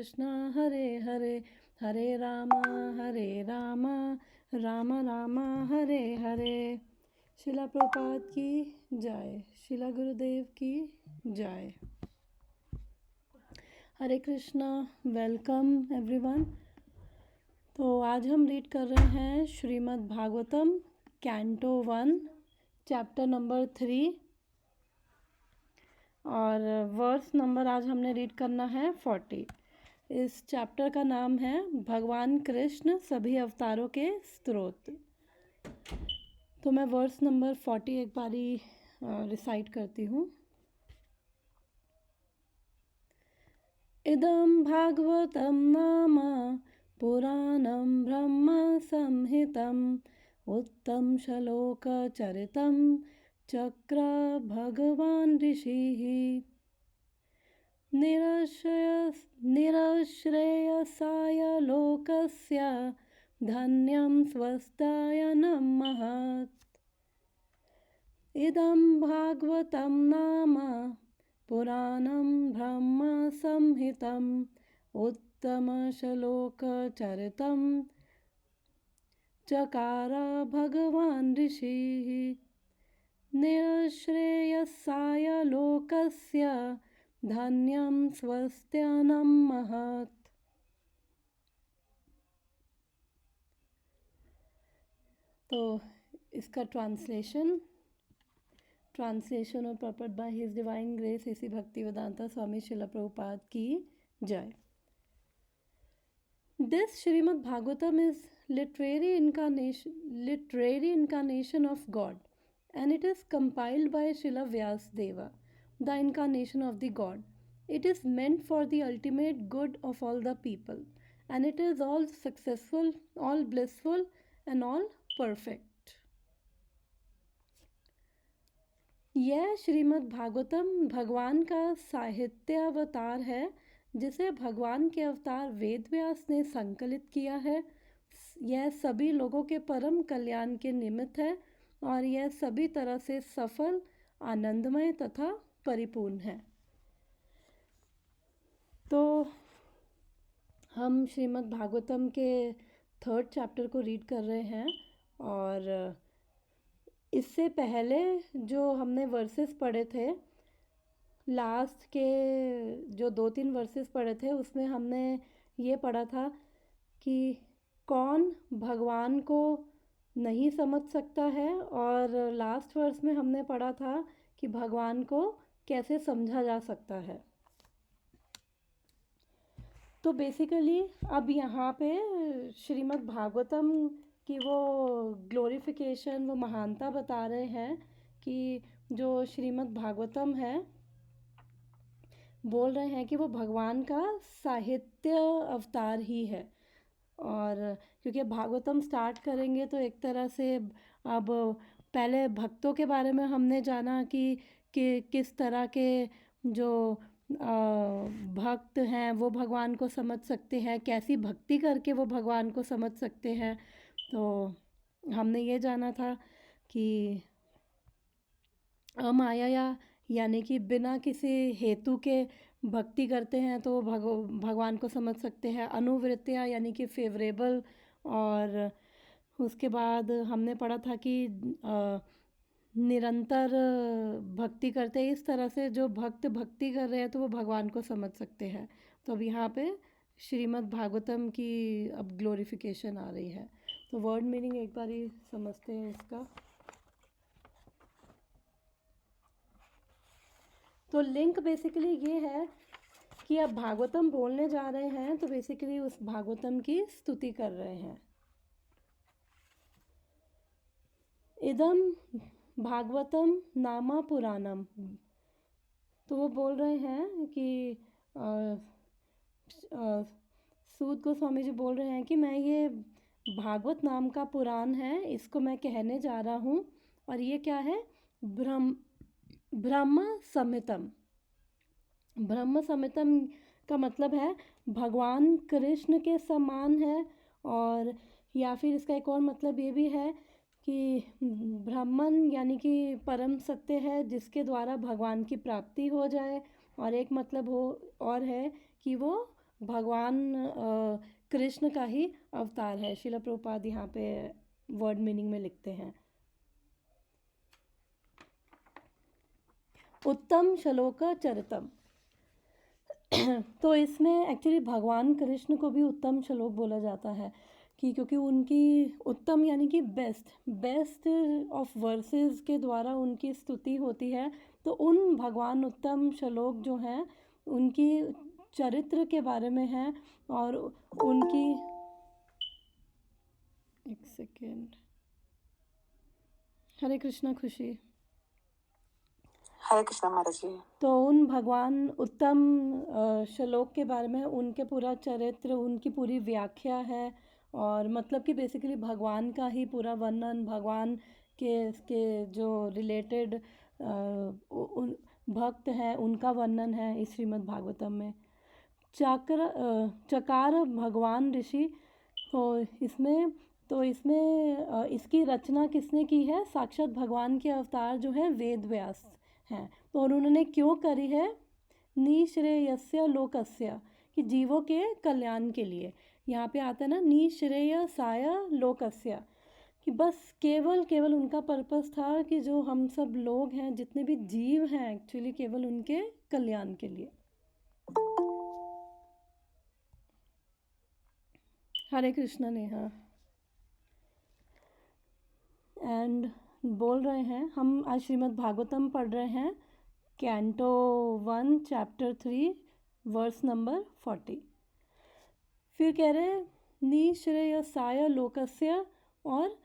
कृष्ण हरे हरे हरे राम राम राम हरे हरे। शिला प्रभुपाद की जय, शिला गुरुदेव की जय। हरे कृष्णा, वेलकम एवरीवन। तो आज हम रीड कर रहे हैं Shrimad Bhagavatam canto 1 chapter number 3 और वर्स नंबर आज हमने रीड करना है 40। इस चैप्टर का नाम है भगवान कृष्ण सभी अवतारों के स्रोत। तो मैं वर्स नंबर 40 एक बारी रिसाइट करती हूँ। इदं भागवतं नाम पुराणं ब्रह्म संहितम् उत्तम श्लोक चरितं चक्र भगवान ऋषिः निरश्रेयसाय लोकस्य धन्यं स्वस्ताय नमः। इदं भागवतं नाम पुराणं ब्रह्म संहितम् उत्तम श्लोक चरितं चकार भगवान ऋषिः निरश्रेयसाय लोकस्य धन्यं स्वस्त्य नमः। तो इसका ट्रांसलेशन और प्रॉपर्ट बाय हिज डिवाइन ग्रेस इसी भक्ति वेदांता स्वामी शिला प्रभुपाद की जय। This Srimad Bhagavatam is literary incarnation of God, and it is compiled by Srila Vyasdeva, the incarnation of the God. It is meant for the ultimate good of all the people, and it is all successful, all blissful, and all perfect. यह श्रीमद् भागवतम भगवान का साहित्य अवतार है जिसे भगवान के अवतार वेद व्यास ने संकलित किया है। यह सभी लोगों के परम कल्याण के निमित्त है और यह सभी तरह से सफल, आनंदमय तथा परिपूर्ण है। तो हम श्रीमद् भागवतम के 3rd चैप्टर को रीड कर रहे हैं और इससे पहले जो हमने वर्सेस पढ़े थे, लास्ट के जो 2-3 वर्सेस पढ़े थे उसमें हमने ये पढ़ा था कि कौन भगवान को नहीं समझ सकता है और लास्ट वर्स में हमने पढ़ा था कि भगवान को कैसे समझा जा सकता है। तो बेसिकली अब यहाँ पे श्रीमद् भागवतम कि वो ग्लोरिफिकेशन, वो महानता बता रहे हैं कि जो श्रीमद् भागवतम है बोल रहे हैं कि वो भगवान का साहित्य अवतार ही है। और क्योंकि भागवतम स्टार्ट करेंगे तो एक तरह से अब पहले भक्तों के बारे में हमने जाना कि किस तरह के जो भक्त हैं वो भगवान को समझ सकते हैं, कैसी भक्ति करके वो भगवान को समझ सकते हैं। तो हमने ये जाना था कि अमाया यानी कि बिना किसी हेतु के भक्ति करते हैं तो भगवान को समझ सकते हैं। अनुवृत्तियाँ यानी कि फेवरेबल, और उसके बाद हमने पढ़ा था कि निरंतर भक्ति करते हैं। इस तरह से जो भक्त भक्ति कर रहे हैं तो वो भगवान को समझ सकते हैं। तो अब यहाँ पे श्रीमद् भागवतम की अब ग्लोरिफिकेशन आ रही है। तो वर्ड मीनिंग एक बार ही समझते हैं इसका। तो लिंक बेसिकली ये है कि अब भागवतम बोलने जा रहे हैं तो बेसिकली उस भागवतम की स्तुति कर रहे हैं। इदम भागवतम नामा पुराणम, तो वो बोल रहे हैं कि सूत गोस्वामी जी बोल रहे हैं कि मैं ये भागवत नाम का पुराण है, इसको मैं कहने जा रहा हूँ। और ये क्या है? ब्रह्म संहितम। ब्रह्म संहितम का मतलब है भगवान कृष्ण के समान है, और या फिर इसका एक और मतलब ये भी है कि ब्राह्मण यानी कि परम सत्य है जिसके द्वारा भगवान की प्राप्ति हो जाए। और एक मतलब हो और है कि वो भगवान कृष्ण का ही अवतार है। श्रील प्रभुपाद यहाँ पे वर्ड मीनिंग में लिखते हैं। उत्तम श्लोक चरितम। तो इसमें एक्चुअली भगवान कृष्ण को भी उत्तम श्लोक बोला जाता है कि क्योंकि उनकी उत्तम यानी कि बेस्ट ऑफ वर्सेस के द्वारा उनकी स्तुति होती है। तो उन भगवान उत्तम श्लोक जो हैं उनकी चरित्र के बारे में है और उनकी एक सेकेंड। हरे कृष्णा खुशी। हरे कृष्णा माता जी। तो उन भगवान उत्तम श्लोक के बारे में उनके पूरा चरित्र, उनकी पूरी व्याख्या है और मतलब कि बेसिकली भगवान का ही पूरा वर्णन, भगवान के जो रिलेटेड उन भक्त हैं उनका वर्णन है इस श्रीमद् भागवतम में। चकार भगवान ऋषि। तो इसमें इसकी रचना किसने की है? साक्षात भगवान के अवतार जो है वेद व्यास हैं। तो उन्होंने क्यों करी है? निश्रेयस्य लोकस्य, कि जीवों के कल्याण के लिए। यहाँ पे आता है ना निश्रेयसाय लोकस्य, कि बस केवल उनका पर्पस था कि जो हम सब लोग हैं, जितने भी जीव हैं, एक्चुअली केवल उनके कल्याण के लिए। हरे कृष्णा नेहा। एंड बोल रहे हैं हम आज श्रीमद् भागवतम पढ़ रहे हैं, कैंटो 1 चैप्टर 3 वर्स नंबर 40। फिर कह रहे हैं निश्रेयसाय लोकस्य और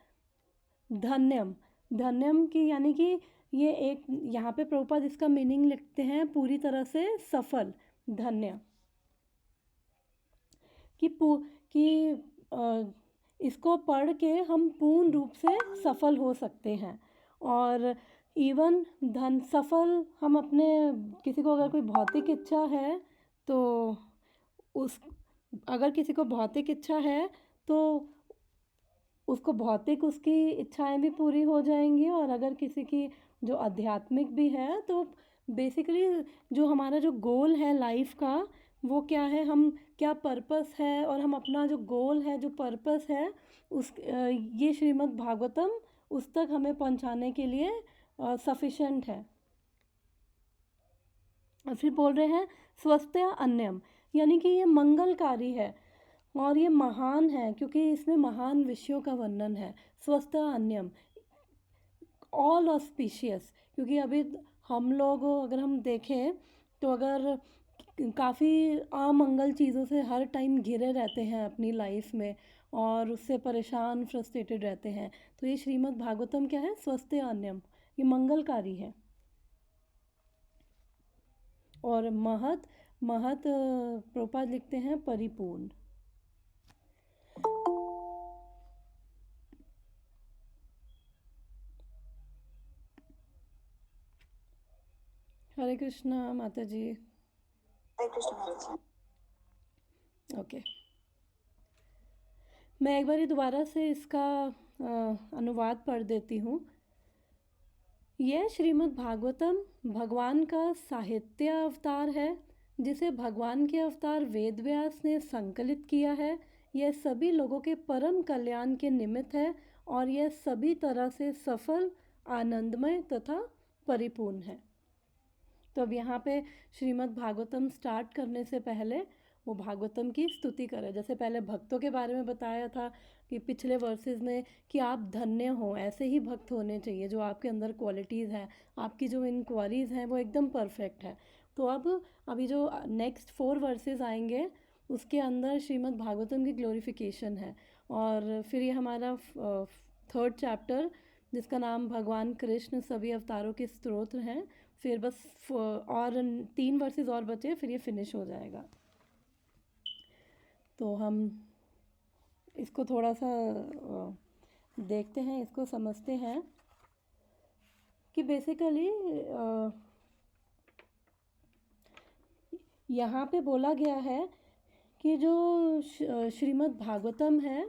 धन्यम की यानी कि ये एक यहाँ पे प्रभुपाद इसका मीनिंग लिखते हैं पूरी तरह से सफल, धन्य कि इसको पढ़ के हम पूर्ण रूप से सफल हो सकते हैं। और इवन सफल हम अपने किसी को अगर कोई भौतिक इच्छा है तो अगर किसी को भौतिक इच्छा है तो उसको भौतिक उसकी इच्छाएं भी पूरी हो जाएंगी। और अगर किसी की जो आध्यात्मिक भी है तो बेसिकली जो हमारा जो गोल है लाइफ का वो क्या है, हम क्या पर्पस है और हम अपना जो गोल है, जो पर्पस है, उस ये श्रीमद् भागवतम उस तक हमें पहुंचाने के लिए सफिशेंट है। और फिर बोल रहे हैं स्वस्थया अन्यम, यानी कि ये मंगलकारी है और ये महान है क्योंकि इसमें महान विषयों का वर्णन है। स्वस्थया अन्यम, ऑल ऑस्पिशियस, क्योंकि अभी हम लोग अगर हम देखें तो अगर काफ़ी अमंगल चीज़ों से हर टाइम घिरे रहते हैं अपनी लाइफ में और उससे परेशान फ्रस्ट्रेटेड रहते हैं, तो ये श्रीमद् भागवतम क्या है? स्वस्थ अन्यम, ये मंगलकारी है। और महत प्रभुपाद लिखते हैं परिपूर्ण। हरे कृष्णा माता जी। हरे कृष्णा माता जी। ओके, मैं एक बार दोबारा से इसका अनुवाद पढ़ देती हूँ। यह श्रीमद् भागवतम भगवान का साहित्य अवतार है जिसे भगवान के अवतार वेद व्यास ने संकलित किया है। यह सभी लोगों के परम कल्याण के निमित्त है और यह सभी तरह से सफल, आनंदमय तथा परिपूर्ण है। तो अब यहाँ पे श्रीमद् भागवतम स्टार्ट करने से पहले वो भागवतम की स्तुति करें। जैसे पहले भक्तों के बारे में बताया था कि पिछले वर्सेस में कि आप धन्य हो, ऐसे ही भक्त होने चाहिए, जो आपके अंदर क्वालिटीज़ हैं, आपकी जो इंक्वायरीज़ हैं वो एकदम परफेक्ट है। तो अब अभी जो नेक्स्ट 4 वर्सेस आएंगे उसके अंदर श्रीमद् भागवतम की ग्लोरिफिकेशन है। और फिर ये हमारा 3rd चैप्टर जिसका नाम भगवान कृष्ण सभी अवतारों के स्तोत्र हैं। फिर बस और 3 वर्सेस और बचे, फिर ये फिनिश हो जाएगा। तो हम इसको थोड़ा सा देखते हैं, इसको समझते हैं कि बेसिकली यहाँ पे बोला गया है कि जो श्रीमद् भागवतम है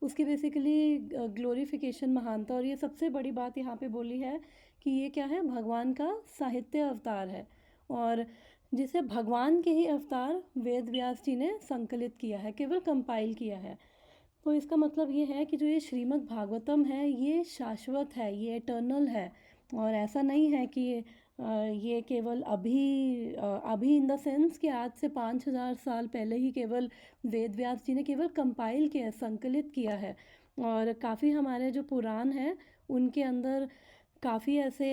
उसकी बेसिकली ग्लोरिफिकेशन, महानता, और ये सबसे बड़ी बात यहाँ पे बोली है कि ये क्या है? भगवान का साहित्य अवतार है। और जिसे भगवान के ही अवतार वेद व्यास जी ने संकलित किया है, केवल कंपाइल किया है। तो इसका मतलब ये है कि जो ये श्रीमद् भागवतम है ये शाश्वत है, ये एटर्नल है। और ऐसा नहीं है कि ये केवल अभी इन द सेंस कि आज से 5000 साल पहले ही केवल वेद व्यास जी ने केवल कंपाइल किया, संकलित किया है। और काफ़ी हमारे जो पुराण हैं उनके अंदर काफ़ी ऐसे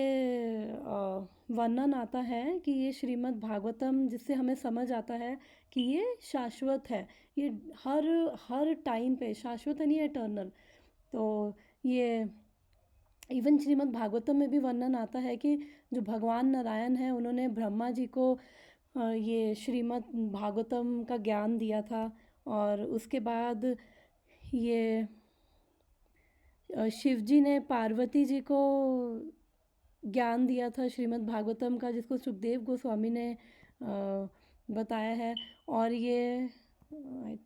वर्णन आता है कि ये श्रीमद् भागवतम, जिससे हमें समझ आता है कि ये शाश्वत है, ये हर हर टाइम पे शाश्वत है, नहीं एटर्नल। तो ये इवन श्रीमद् भागवतम में भी वर्णन आता है कि जो भगवान नारायण हैं उन्होंने ब्रह्मा जी को ये श्रीमद् भागवतम का ज्ञान दिया था। और उसके बाद ये शिव जी ने पार्वती जी को ज्ञान दिया था श्रीमद् भागवतम का, जिसको सुखदेव गोस्वामी ने बताया है। और ये आई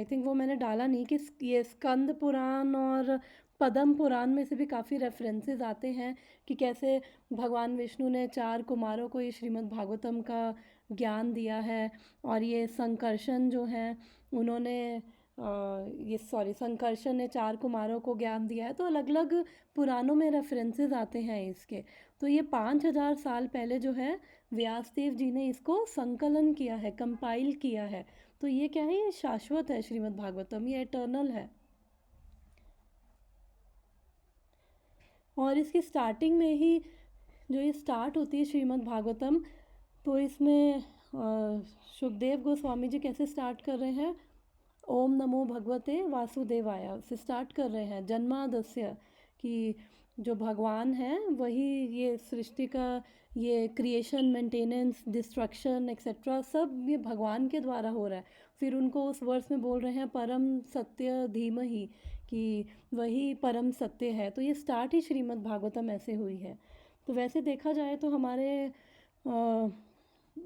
थिंक वो मैंने डाला नहीं कि ये स्कंद पुराण और पद्म पुराण में से भी काफ़ी रेफरेंसेस आते हैं कि कैसे भगवान विष्णु ने 4 कुमारों को ये श्रीमद् भागवतम का ज्ञान दिया है। और ये संकर्षण जो हैं उन्होंने संकर्षण ने 4 कुमारों को ज्ञान दिया है। तो अलग अलग पुराणों में रेफरेंसेस आते हैं इसके। तो ये 5000 साल पहले जो है व्यासदेव जी ने इसको संकलन किया है, कंपाइल किया है। तो ये क्या है, ये शाश्वत है श्रीमद् भागवतम, ये एटर्नल है। और इसकी स्टार्टिंग में ही जो ये स्टार्ट होती है श्रीमद् भागवतम, तो इसमें सुखदेव गोस्वामी जी कैसे स्टार्ट कर रहे हैं, ओम नमो भगवते वासुदेवाय से स्टार्ट कर रहे हैं। जन्मादस्य कि जो भगवान हैं वही ये सृष्टि का ये क्रिएशन, मेंटेनेंस, डिस्ट्रक्शन एक्सेट्रा सब ये भगवान के द्वारा हो रहा है। फिर उनको उस वर्ष में बोल रहे हैं परम सत्य धीमहि, कि वही परम सत्य है। तो ये स्टार्ट ही श्रीमद् भागवतम ऐसे हुई है। तो वैसे देखा जाए तो हमारे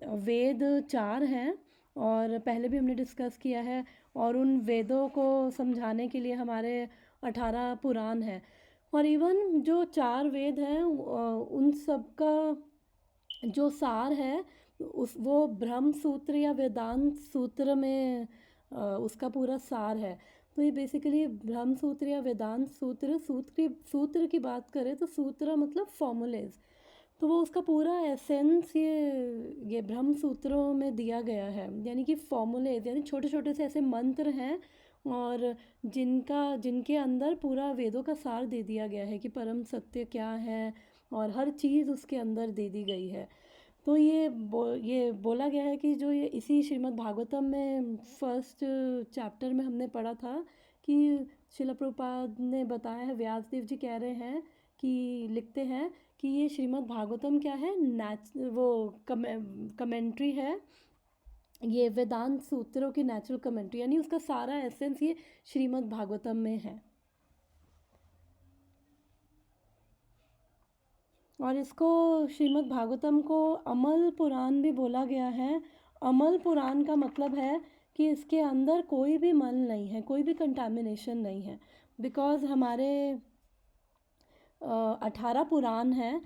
वेद 4 हैं, और पहले भी हमने डिस्कस किया है। और उन वेदों को समझाने के लिए हमारे 18 पुराण हैं। और इवन जो 4 वेद हैं उन सब का जो सार है वो ब्रह्म सूत्र या वेदांत सूत्र में उसका पूरा सार है। तो ये बेसिकली ब्रह्म सूत्र या वेदांत सूत्र की बात करें तो सूत्र मतलब फॉर्मूलेज। तो वो उसका पूरा एसेंस ये ब्रह्म सूत्रों में दिया गया है, यानी कि फॉर्मूलेज, यानी छोटे छोटे से ऐसे मंत्र हैं और जिनके अंदर पूरा वेदों का सार दे दिया गया है कि परम सत्य क्या है, और हर चीज़ उसके अंदर दे दी गई है। तो ये बोला गया है कि जो ये इसी श्रीमद् भागवतम में फर्स्ट चैप्टर में हमने पढ़ा था कि शिला प्रभुपाद ने बताया है, व्यासदेव जी कह रहे हैं कि लिखते हैं कि ये श्रीमद् भागवतम क्या है, कमेंट्री है, ये वेदांत सूत्रों की नेचुरल कमेंट्री, यानी उसका सारा एसेंस ये श्रीमद् भागवतम में है। और इसको श्रीमद् भागवतम को अमल पुराण भी बोला गया है। अमल पुराण का मतलब है कि इसके अंदर कोई भी मल नहीं है, कोई भी कंटामिनेशन नहीं है। बिकॉज़ हमारे 18 पुराण हैं,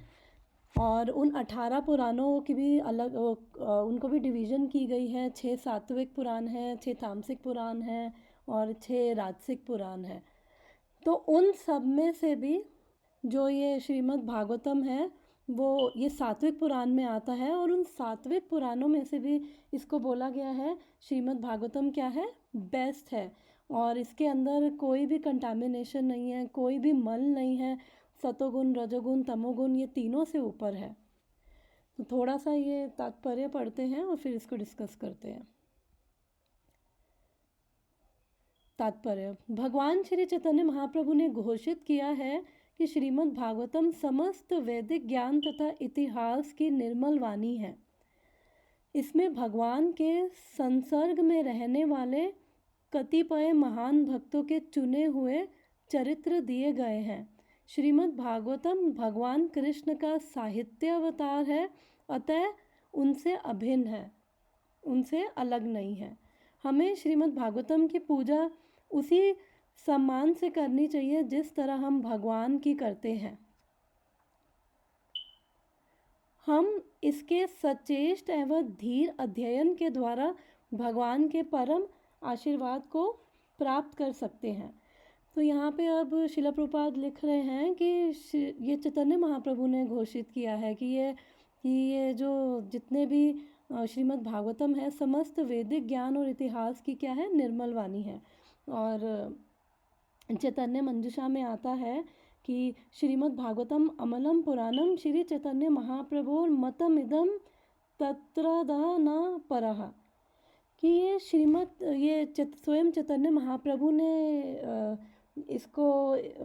और उन 18 पुराणों की भी अलग उनको भी डिवीज़न की गई है। 6 सात्विक पुराण हैं, 6 तामसिक पुराण हैं, और 6 राजसिक पुराण हैं। तो उन सब में से भी जो ये श्रीमद् भागवतम है वो ये सात्विक पुराण में आता है। और उन सात्विक पुराणों में से भी इसको बोला गया है श्रीमद् भागवतम क्या है, बेस्ट है। और इसके अंदर कोई भी कंटामिनेशन नहीं है, कोई भी मल नहीं है। सतोगुण, रजोगुण, तमोगुण ये तीनों से ऊपर है। तो थोड़ा सा ये तात्पर्य पढ़ते हैं और फिर इसको डिस्कस करते हैं। तात्पर्य, भगवान श्री चैतन्य महाप्रभु ने घोषित किया है कि श्रीमद् भागवतम समस्त वैदिक ज्ञान तथा इतिहास की निर्मल वाणी है। इसमें भगवान के संसर्ग में रहने वाले कतिपय महान भक्तों के चुने हुए चरित्र दिए गए हैं। श्रीमद् भागवतम भगवान कृष्ण का साहित्य अवतार है, अतः उनसे अभिन्न है, उनसे अलग नहीं है। हमें श्रीमद् भागवतम की पूजा उसी सम्मान से करनी चाहिए जिस तरह हम भगवान की करते हैं। हम इसके सचेष्ट एवं धीर अध्ययन के द्वारा भगवान के परम आशीर्वाद को प्राप्त कर सकते हैं। तो यहाँ पे अब शिला प्रभुपाद लिख रहे हैं कि ये चैतन्य महाप्रभु ने घोषित किया है कि ये जो जितने भी श्रीमद् भागवतम है, समस्त वैदिक ज्ञान और इतिहास की क्या है, निर्मल वाणी है। और चैतन्य मंजुषा में आता है कि श्रीमद् भागवतम अमलम पुराणम श्री चैतन्य महाप्रभुर मतमिदम तत्रदा न परः, कि ये स्वयं चैतन्य महाप्रभु ने इसको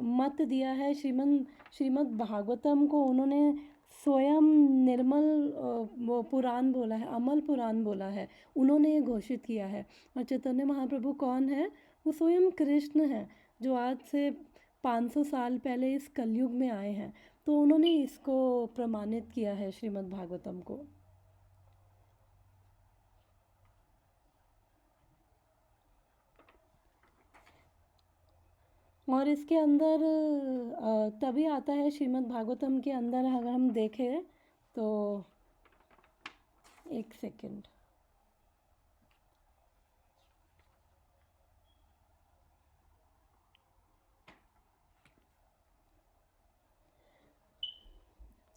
मत दिया है। श्रीमद् भागवतम को उन्होंने स्वयं निर्मल वो पुराण बोला है, अमल पुराण बोला है, उन्होंने ये घोषित किया है। और चैतन्य महाप्रभु कौन है? वो स्वयं कृष्ण है, जो आज से 500 साल पहले इस कलयुग में आए हैं। तो उन्होंने इसको प्रमाणित किया है श्रीमद् भागवतम को। और इसके अंदर तभी आता है श्रीमद् भागवतम के अंदर, अगर हम देखें तो एक सेकंड,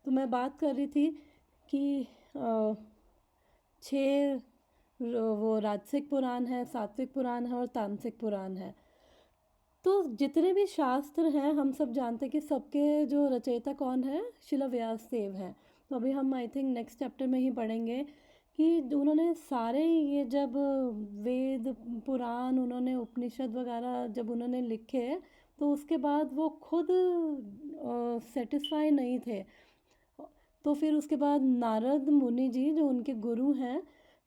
तो मैं बात कर रही थी कि 6 वो राजसिक पुराण है, सात्विक पुराण है और तामसिक पुराण है। तो जितने भी शास्त्र हैं, हम सब जानते हैं कि सबके जो रचयिता कौन है? शिला व्यास देव हैं। तो अभी हम आई थिंक नेक्स्ट चैप्टर में ही पढ़ेंगे कि उन्होंने सारे ये जब वेद पुराण, उन्होंने उपनिषद वगैरह जब उन्होंने लिखे, तो उसके बाद वो खुद सेटिस्फाई नहीं थे। तो फिर उसके बाद नारद मुनि जी, जो उनके गुरु हैं,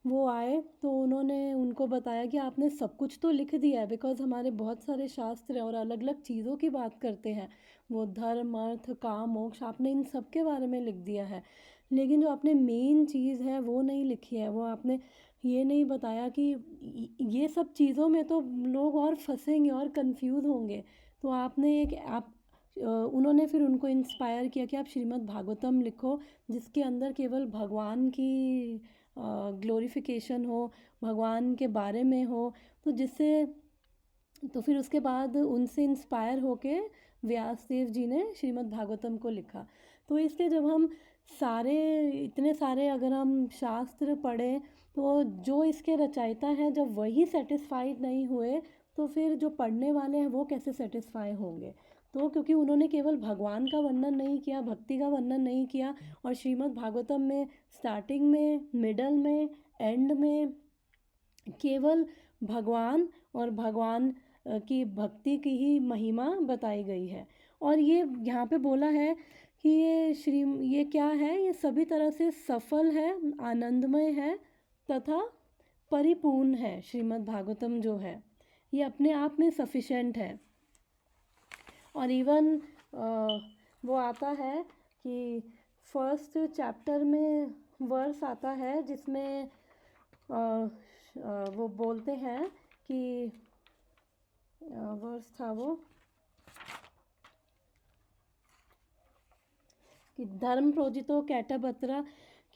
वो आए, तो उन्होंने उनको बताया कि आपने सब कुछ तो लिख दिया है, बिकॉज़ हमारे बहुत सारे शास्त्र हैं और अलग अलग चीज़ों की बात करते हैं, वो धर्म, अर्थ, काम, मोक्ष, आपने इन सब के बारे में लिख दिया है, लेकिन जो आपने मेन चीज़ है वो नहीं लिखी है। वो आपने ये नहीं बताया कि ये सब चीज़ों में तो लोग और फंसेंगे और कंफ्यूज होंगे। तो आपने उन्होंने फिर उनको इंस्पायर किया कि आप श्रीमद् भागवतम लिखो, जिसके अंदर केवल भगवान की ग्लोरिफिकेशन हो, भगवान के बारे में हो। तो तो फिर उसके बाद उनसे इंस्पायर होके व्यासदेव जी ने श्रीमद् भागवतम को लिखा। तो इसलिए जब हम इतने सारे अगर हम शास्त्र पढ़ें, तो जो इसके रचयिता हैं, जब वही सेटिस्फाइड नहीं हुए, तो फिर जो पढ़ने वाले हैं वो कैसे सेटिस्फाई होंगे? तो क्योंकि उन्होंने केवल भगवान का वर्णन नहीं किया, भक्ति का वर्णन नहीं किया, और श्रीमद् भागवतम में स्टार्टिंग में, मिडल में, एंड में केवल भगवान और भगवान की भक्ति की ही महिमा बताई गई है। और ये यहाँ पे बोला है कि ये क्या है? ये सभी तरह से सफल है, आनंदमय है तथा परिपूर्ण है। श्रीमद् भागवतम जो है ये अपने आप में सफिशेंट है। और इवन वो आता है कि फर्स्ट चैप्टर में वर्स आता है जिसमें वो बोलते हैं कि वर्स था वो कि धर्म प्रोजितो कैटबत्रा,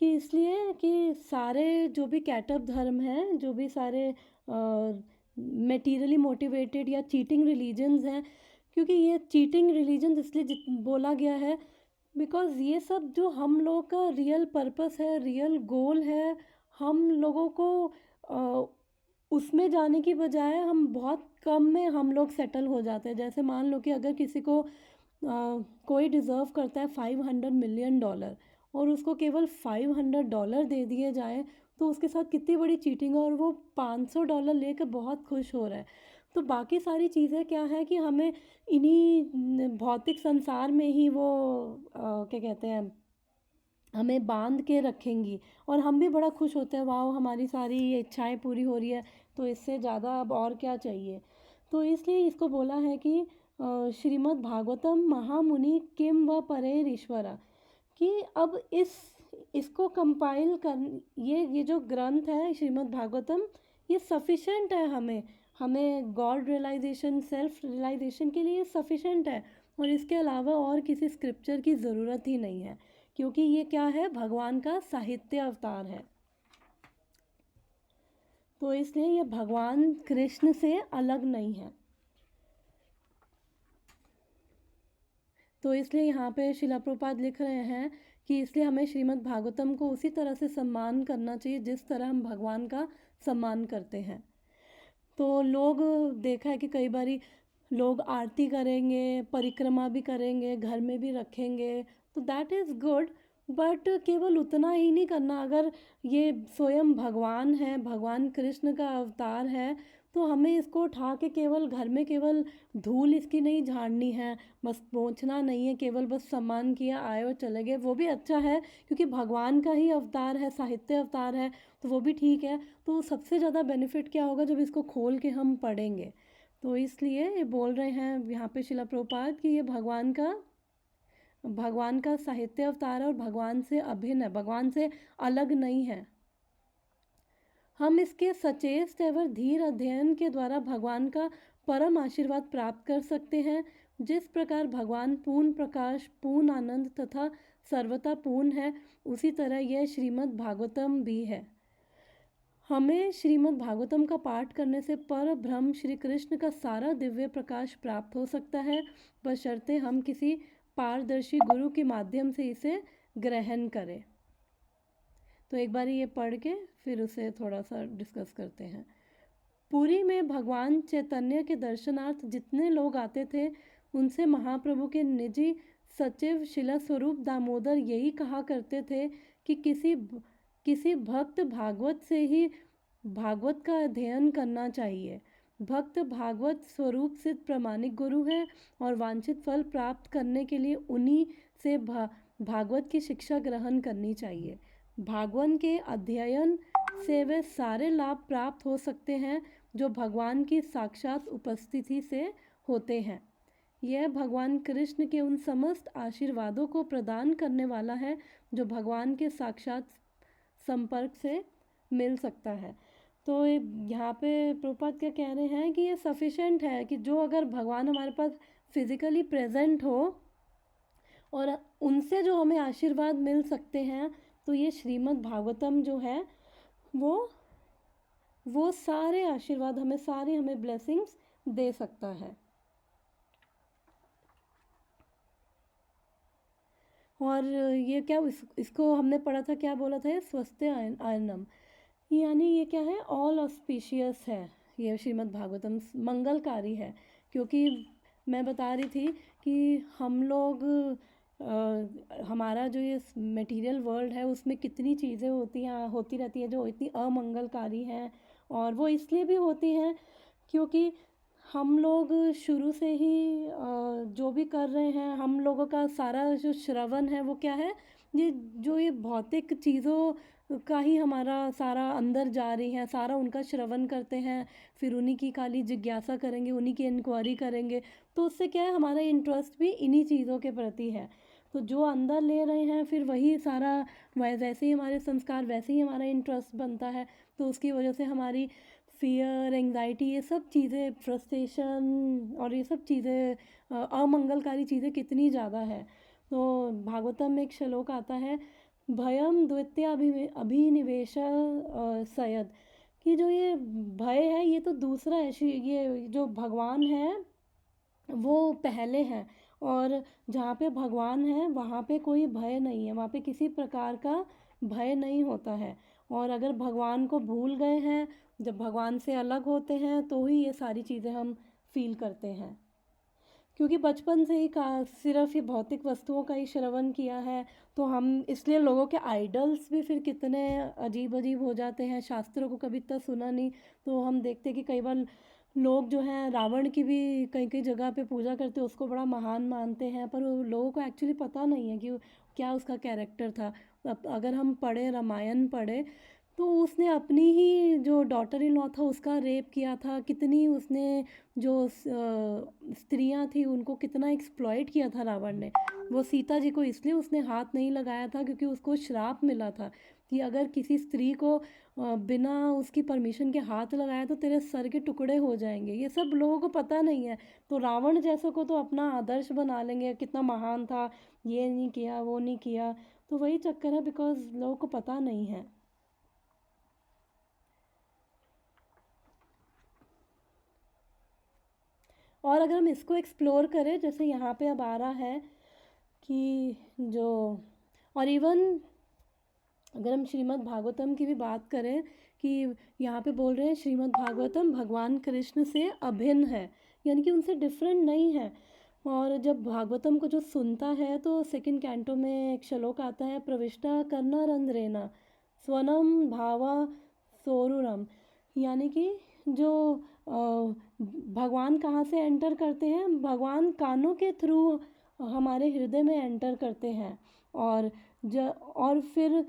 कि इसलिए कि सारे जो भी कैटब धर्म हैं, जो भी सारे मटेरियली मोटिवेटेड या चीटिंग रिलीजन्स हैं, क्योंकि ये चीटिंग रिलीजन इसलिए बोला गया है बिकॉज़ ये सब जो हम लोग का रियल पर्पस है, रियल गोल है, हम लोगों को उसमें जाने की बजाय हम बहुत कम में हम लोग सेटल हो जाते हैं। जैसे मान लो कि अगर किसी को कोई डिज़र्व करता है $500 मिलियन और उसको केवल $500 दे दिए जाएं, तो उसके साथ कितनी बड़ी चीटिंग है, और वो $500 लेकर बहुत खुश हो रहा है। तो बाकी सारी चीज़ें क्या है कि हमें इन्हीं भौतिक संसार में ही वो क्या कहते हैं, हमें बांध के रखेंगी, और हम भी बड़ा खुश होते हैं, वाह हमारी सारी ये इच्छाएं पूरी हो रही है, तो इससे ज़्यादा अब और क्या चाहिए। तो इसलिए इसको बोला है कि श्रीमद् भागवतम महामुनि किम व परेर ईश्वरा, कि अब इसको कंपाइल कर, ये जो ग्रंथ है श्रीमद् भागवतम, ये सफिशेंट है हमें गॉड रियलाइजेशन, सेल्फ रियलाइजेशन के लिए सफिशेंट है, और इसके अलावा और किसी स्क्रिप्चर की ज़रूरत ही नहीं है। क्योंकि ये क्या है, भगवान का साहित्य अवतार है। तो इसलिए ये भगवान कृष्ण से अलग नहीं है। तो इसलिए यहाँ पे शिला प्रभुपाद लिख रहे हैं कि इसलिए हमें श्रीमद् भागवतम को उसी तरह से सम्मान करना चाहिए जिस तरह हम भगवान का सम्मान करते हैं। तो लोग देखा है कि कई बारी लोग आरती करेंगे, परिक्रमा भी करेंगे, घर में भी रखेंगे, तो दैट इज़ गुड, बट केवल उतना ही नहीं करना। अगर ये स्वयं भगवान है, भगवान कृष्ण का अवतार है, तो हमें इसको उठा के केवल घर में केवल धूल इसकी नहीं झाड़नी है, बस पोंछना नहीं है, केवल बस सम्मान किया, आए और चले गए, वो भी अच्छा है क्योंकि भगवान का ही अवतार है, साहित्य अवतार है, तो वो भी ठीक है। तो सबसे ज़्यादा बेनिफिट क्या होगा जब इसको खोल के हम पढ़ेंगे। तो इसलिए ये बोल रहे हैं यहाँ पे शिला प्रभुपाद कि ये भगवान का साहित्य अवतार है और भगवान से अभिन्न है, भगवान से अलग नहीं है। हम इसके सचेत एवं धीर अध्ययन के द्वारा भगवान का परम आशीर्वाद प्राप्त कर सकते हैं। जिस प्रकार भगवान पूर्ण प्रकाश, पूर्ण आनंद तथा सर्वता पूर्ण है, उसी तरह यह श्रीमद् भागवतम भी है। हमें श्रीमद् भागवतम का पाठ करने से पर ब्रह्म श्री कृष्ण का सारा दिव्य प्रकाश प्राप्त हो सकता है, बशर्ते हम किसी पारदर्शी गुरु के माध्यम से इसे ग्रहण करें। तो एक बार ये पढ़ के फिर उसे थोड़ा सा डिस्कस करते हैं। पुरी में भगवान चैतन्य के दर्शनार्थ जितने लोग आते थे, उनसे महाप्रभु के निजी सचिव शिला स्वरूप दामोदर यही कहा करते थे कि किसी भक्त भागवत से ही भागवत का अध्ययन करना चाहिए। भक्त भागवत स्वरूप सिद्ध प्रामाणिक गुरु है और वांछित फल प्राप्त करने के लिए उन्हीं से भागवत की शिक्षा ग्रहण करनी चाहिए। भागवन के अध्ययन से वे सारे लाभ प्राप्त हो सकते हैं जो भगवान की साक्षात उपस्थिति से होते हैं। यह भगवान कृष्ण के उन समस्त आशीर्वादों को प्रदान करने वाला है जो भगवान के साक्षात संपर्क से मिल सकता है। तो यहाँ पे प्रभुपाद क्या कह रहे हैं कि ये सफिशेंट है कि जो अगर भगवान हमारे पास फिजिकली प्रेजेंट हो और उनसे जो हमें आशीर्वाद मिल सकते हैं, तो ये श्रीमद् भागवतम जो है वो सारे आशीर्वाद हमें ब्लेसिंग्स दे सकता है। और ये क्या इसको हमने पढ़ा था, क्या बोला था, ये स्वस्ति आयनम, यानी ये क्या है, ऑल ऑस्पिशियस है। ये श्रीमद् भागवतम मंगलकारी है, क्योंकि मैं बता रही थी कि हम लोग हमारा जो ये मटेरियल वर्ल्ड है उसमें कितनी चीज़ें होती रहती है जो इतनी अमंगलकारी हैं, और वो इसलिए भी होती हैं क्योंकि हम लोग शुरू से ही जो भी कर रहे हैं, हम लोगों का सारा जो श्रवण है वो क्या है, ये भौतिक चीज़ों का ही हमारा सारा अंदर जा रही है, सारा उनका श्रवण करते हैं, फिर उन्हीं की खाली जिज्ञासा करेंगे, उन्हीं की इंक्वायरी करेंगे, तो उससे क्या है, हमारा इंटरेस्ट भी इन्हीं चीज़ों के प्रति है। तो जो अंदर ले रहे हैं फिर वही सारा, वैसे ही हमारे संस्कार, वैसे ही हमारा इंटरेस्ट बनता है, तो उसकी वजह से हमारी फियर, एंग्जाइटी, ये सब चीज़ें, फ्रस्ट्रेशन और ये सब चीज़ें अमंगलकारी चीज़ें कितनी ज़्यादा है। तो भागवतम में एक श्लोक आता है, भयम द्वितीय अभिनिवेश सयद, कि जो ये भय है ये तो दूसरा है, ये जो भगवान है वो पहले हैं, और जहाँ पे भगवान है वहाँ पे कोई भय नहीं है, वहाँ पे किसी प्रकार का भय नहीं होता है। और अगर भगवान को भूल गए हैं, जब भगवान से अलग होते हैं, तो ही ये सारी चीज़ें हम फील करते हैं, क्योंकि बचपन से ही सिर्फ ये भौतिक वस्तुओं का ही श्रवण किया है, तो हम इसलिए लोगों के आइडल्स भी फिर कितने अजीब अजीब हो जाते हैं। शास्त्रों को कभी तक सुना नहीं, तो हम देखते हैं कि कई बार लोग जो हैं रावण की भी कई कई जगह पे पूजा करते हैं, उसको बड़ा महान मानते हैं, पर लोगों को एक्चुअली पता नहीं है कि क्या उसका कैरेक्टर था। अगर हम पढ़े, रामायण पढ़े, तो उसने अपनी ही जो डॉटर इन लॉ था उसका रेप किया था, कितनी उसने जो स्त्रियां थी उनको कितना एक्सप्लॉइट किया था रावण ने। वो सीता जी को इसलिए उसने हाथ नहीं लगाया था क्योंकि उसको श्राप मिला था कि अगर किसी स्त्री को बिना उसकी परमिशन के हाथ लगाया तो तेरे सर के टुकड़े हो जाएंगे। ये सब लोगों को पता नहीं है, तो रावण जैसों को तो अपना आदर्श बना लेंगे, कितना महान था, ये नहीं किया, वो नहीं किया। तो वही चक्कर है, बिकॉज लोगों को पता नहीं है। और अगर हम इसको एक्सप्लोर करें, जैसे यहाँ पे अब आ रहा है कि जो, और इवन अगर हम श्रीमद् भागवतम की भी बात करें कि यहाँ पे बोल रहे हैं श्रीमद् भागवतम भगवान कृष्ण से अभिन्न है, यानी कि उनसे डिफरेंट नहीं है। और जब भागवतम को जो सुनता है तो सेकंड कैंटो में एक श्लोक आता है, प्रविष्टा करना रंध्रेना स्वनम भावा सोरुरम, यानी कि जो भगवान कहाँ से एंटर करते हैं, भगवान कानों के थ्रू हमारे हृदय में एंटर करते हैं। और फिर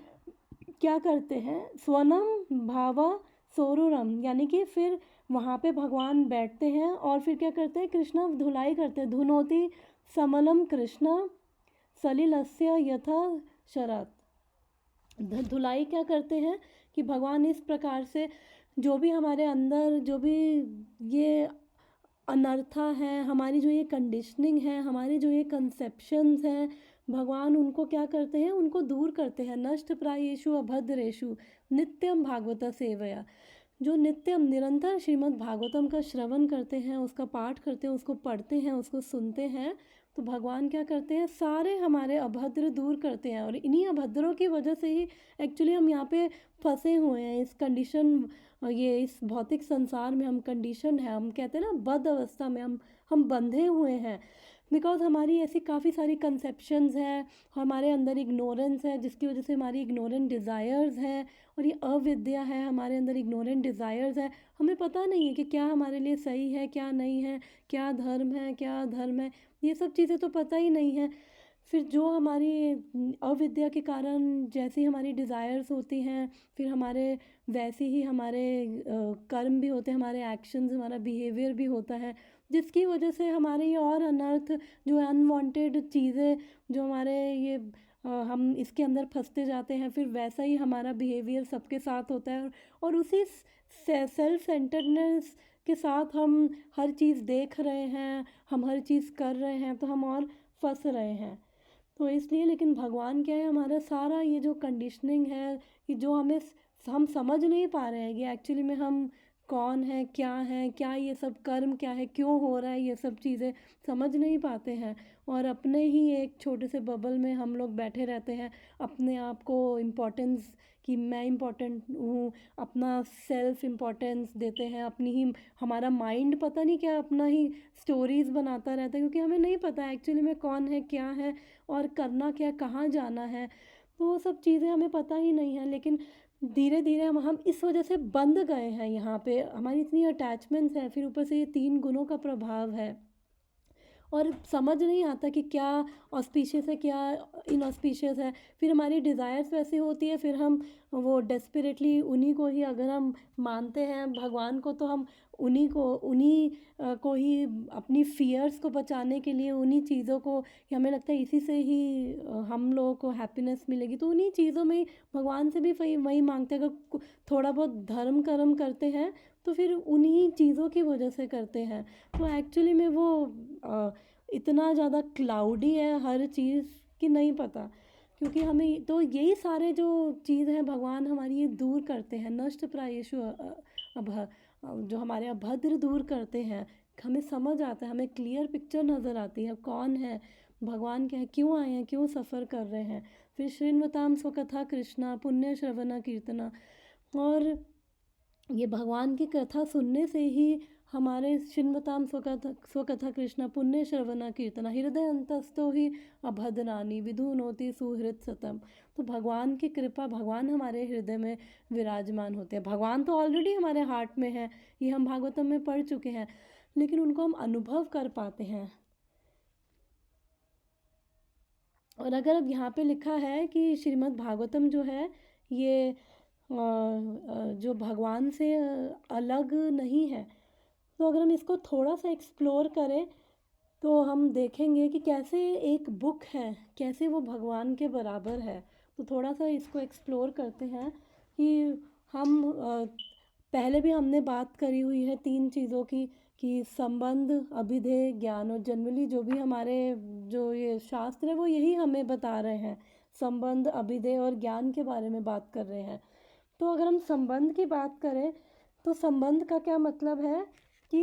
क्या करते हैं, स्वनम भावा सोरुरम, यानी कि फिर वहाँ पे भगवान बैठते हैं और फिर क्या करते हैं, कृष्णा धुलाई करते हैं, धुनोति समलम कृष्णा सलिलस्य यथा शरत। धुलाई क्या करते हैं कि भगवान इस प्रकार से जो भी हमारे अंदर जो भी ये अनर्था है, हमारी जो ये कंडीशनिंग है, हमारी जो ये कंसेप्शंस हैं, भगवान उनको क्या करते हैं, उनको दूर करते हैं। नष्ट प्रायेषु अभद्रेषु नित्यम भागवत सेवया, जो नित्यम निरंतर श्रीमद् भागवतम का श्रवण करते हैं, उसका पाठ करते हैं, उसको पढ़ते हैं, उसको सुनते हैं, तो भगवान क्या करते हैं, सारे हमारे अभद्र दूर करते हैं। और इन्हीं अभद्रों की वजह से ही एक्चुअली हम यहाँ पे फंसे हुए हैं, इस कंडीशन, ये इस भौतिक संसार में हम कंडीशन है, हम कहते हैं ना बद्ध अवस्था में हम बंधे हुए हैं, बिकॉज हमारी ऐसी काफ़ी सारी कंसेप्शंस हैं, हमारे अंदर इग्नोरेंस है, जिसकी वजह से हमारी इग्नोरेंट डिज़ायर्स हैं, और ये अविद्या है, हमारे अंदर इग्नोरेंट डिज़ायर्स है, हमें पता नहीं है कि क्या हमारे लिए सही है, क्या नहीं है, क्या धर्म है, क्या अधर्म है, ये सब चीज़ें तो पता ही नहीं है। फिर जो हमारी अविद्या के कारण जैसी हमारी डिज़ायर्स होती हैं, फिर हमारे वैसे ही हमारे कर्म भी होते हैं, हमारे एक्शंस, हमारा बिहेवियर भी होता है, जिसकी वजह से हमारे ये और अनर्थ जो अनवांटेड चीज़ें जो हमारे ये हम इसके अंदर फंसते जाते हैं, फिर वैसा ही हमारा बिहेवियर सबके साथ होता है, और उसी सेल्फ सेंटर्डनेस के साथ हम हर चीज़ देख रहे हैं, हम हर चीज़ कर रहे हैं, तो हम और फंस रहे हैं। तो इसलिए, लेकिन भगवान क्या है, हमारा सारा ये जो कंडीशनिंग है कि जो हम समझ नहीं पा रहे हैं कि एक्चुअली में हम कौन है, क्या ये सब कर्म क्या है, क्यों हो रहा है, ये सब चीज़ें समझ नहीं पाते हैं, और अपने ही एक छोटे से बबल में हम लोग बैठे रहते हैं, अपने आप को इम्पोर्टेंस कि मैं इम्पोर्टेंट हूँ, अपना सेल्फ इम्पोर्टेंस देते हैं, अपनी ही, हमारा माइंड पता नहीं क्या अपना ही स्टोरीज़ बनाता रहता है, क्योंकि हमें नहीं पता एक्चुअली में कौन है, क्या है, और करना क्या, कहाँ जाना है, तो वो सब चीज़ें हमें पता ही नहीं है। लेकिन धीरे धीरे हम इस वजह से बंध गए हैं, यहाँ पे हमारी इतनी अटैचमेंट्स हैं, फिर ऊपर से ये 3 गुणों का प्रभाव है, और समझ नहीं आता कि क्या ऑस्पिशियस है, क्या इनऑस्पिशियस है, फिर हमारी डिज़ायर्स वैसी होती है, फिर हम वो डेस्परेटली उन्हीं को ही अगर हम मानते हैं भगवान को, तो हम उन्हीं को ही अपनी फियर्स को बचाने के लिए, उन्हीं चीज़ों को, हमें लगता है इसी से ही हम लोगों को हैप्पीनेस मिलेगी, तो उन्हीं चीज़ों में ही भगवान से भी वही मांगते हैं। अगर थोड़ा बहुत धर्म कर्म करते हैं तो फिर उन्हीं चीज़ों की वजह से करते हैं, तो एक्चुअली में वो इतना ज़्यादा क्लाउडी है हर चीज़ कि नहीं पता, क्योंकि हमें तो यही सारे जो चीज़ हैं भगवान हमारी ये दूर करते हैं, नष्ट प्रायेषु जो हमारे अभद्र दूर करते हैं, हमें समझ आता है, हमें क्लियर पिक्चर नज़र आती है कौन है भगवान, क्या है, क्यों आए हैं, क्यों सफ़र कर रहे हैं। फिर श्रृण्वताम स्वकथा कृष्णा पुण्य श्रवणा कीर्तना, और ये भगवान की कथा सुनने से ही हमारे श्रृण्वताम स्वकथा कृष्णा पुण्य श्रवणा कीर्तना हृदय अंतस्थो ही अभद्रानी विधुनोति सुहृत सतम। तो भगवान की कृपा, भगवान हमारे हृदय में विराजमान होते हैं, भगवान तो ऑलरेडी हमारे हार्ट में है, ये हम भागवतम में पढ़ चुके हैं, लेकिन उनको हम अनुभव कर पाते हैं। और अगर अब यहाँ पे लिखा है कि श्रीमद् भागवतम जो है ये जो भगवान से अलग नहीं है, तो अगर हम इसको थोड़ा सा एक्सप्लोर करें तो हम देखेंगे कि कैसे एक बुक है, कैसे वो भगवान के बराबर है। तो थोड़ा सा इसको एक्सप्लोर करते हैं कि हम पहले भी हमने बात करी हुई है 3 चीज़ों की, कि संबंध, अभिधेय, ज्ञान, और जनरली जो भी हमारे जो ये शास्त्र है वो यही हमें बता रहे हैं, संबंध, अभिधेय और ज्ञान के बारे में बात कर रहे हैं। तो अगर हम संबंध की बात करें तो संबंध का क्या मतलब है कि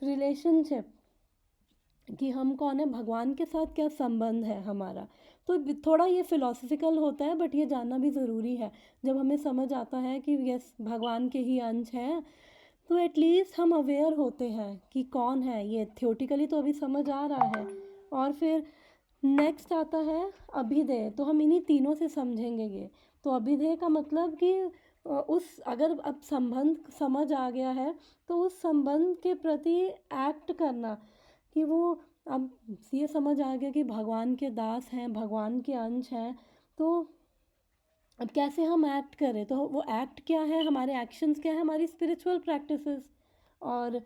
रिलेशनशिप, कि हम कौन है, भगवान के साथ क्या संबंध है हमारा। तो थोड़ा ये फिलोसफिकल होता है, बट ये जानना भी ज़रूरी है। जब हमें समझ आता है कि यस भगवान के ही अंश हैं, तो एटलीस्ट हम अवेयर होते हैं कि कौन है ये। थियोटिकली तो अभी समझ आ रहा है। और फिर नेक्स्ट आता है अभिधेय। तो हम इन्हीं तीनों से समझेंगे ये। तो अभिधेय का मतलब कि उस, अगर अब संबंध समझ आ गया है तो उस संबंध के प्रति एक्ट करना, कि वो, अब ये समझ आ गया कि भगवान के दास हैं, भगवान के अंश हैं, तो अब कैसे हम एक्ट करें। तो वो एक्ट क्या है, हमारे एक्शंस क्या है, हमारी स्पिरिचुअल प्रैक्टिसेस। और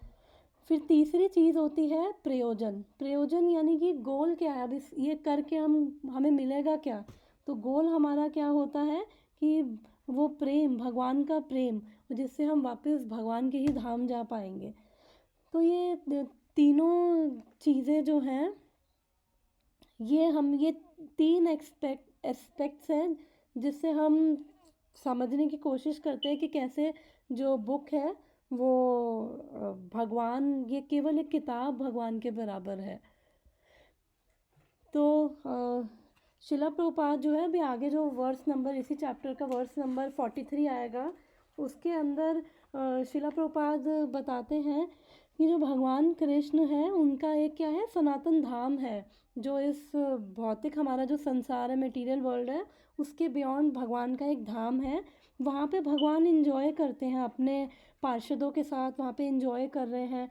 फिर तीसरी चीज़ होती है प्रयोजन। प्रयोजन यानी कि गोल क्या है, अब इस ये करके हमें मिलेगा क्या। तो गोल हमारा क्या होता है कि वो प्रेम, भगवान का प्रेम, जिससे हम वापस भगवान के ही धाम जा पाएंगे। तो ये तीनों चीज़ें जो हैं, ये 3 एस्पेक्ट्स हैं जिससे हम समझने की कोशिश करते हैं कि कैसे जो बुक है वो भगवान, ये केवल एक किताब भगवान के बराबर है। तो शिला प्रभुपाद जो है, अभी आगे जो वर्स नंबर, इसी चैप्टर का वर्स नंबर 43 आएगा, उसके अंदर शिला प्रभुपाद बताते हैं कि जो भगवान कृष्ण है उनका एक क्या है, सनातन धाम है, जो इस भौतिक हमारा जो संसार है, मटेरियल वर्ल्ड है, उसके बियॉन्ड भगवान का एक धाम है। वहाँ पे भगवान इंजॉय करते हैं अपने पार्षदों के साथ, वहाँ पे इंजॉय कर रहे हैं।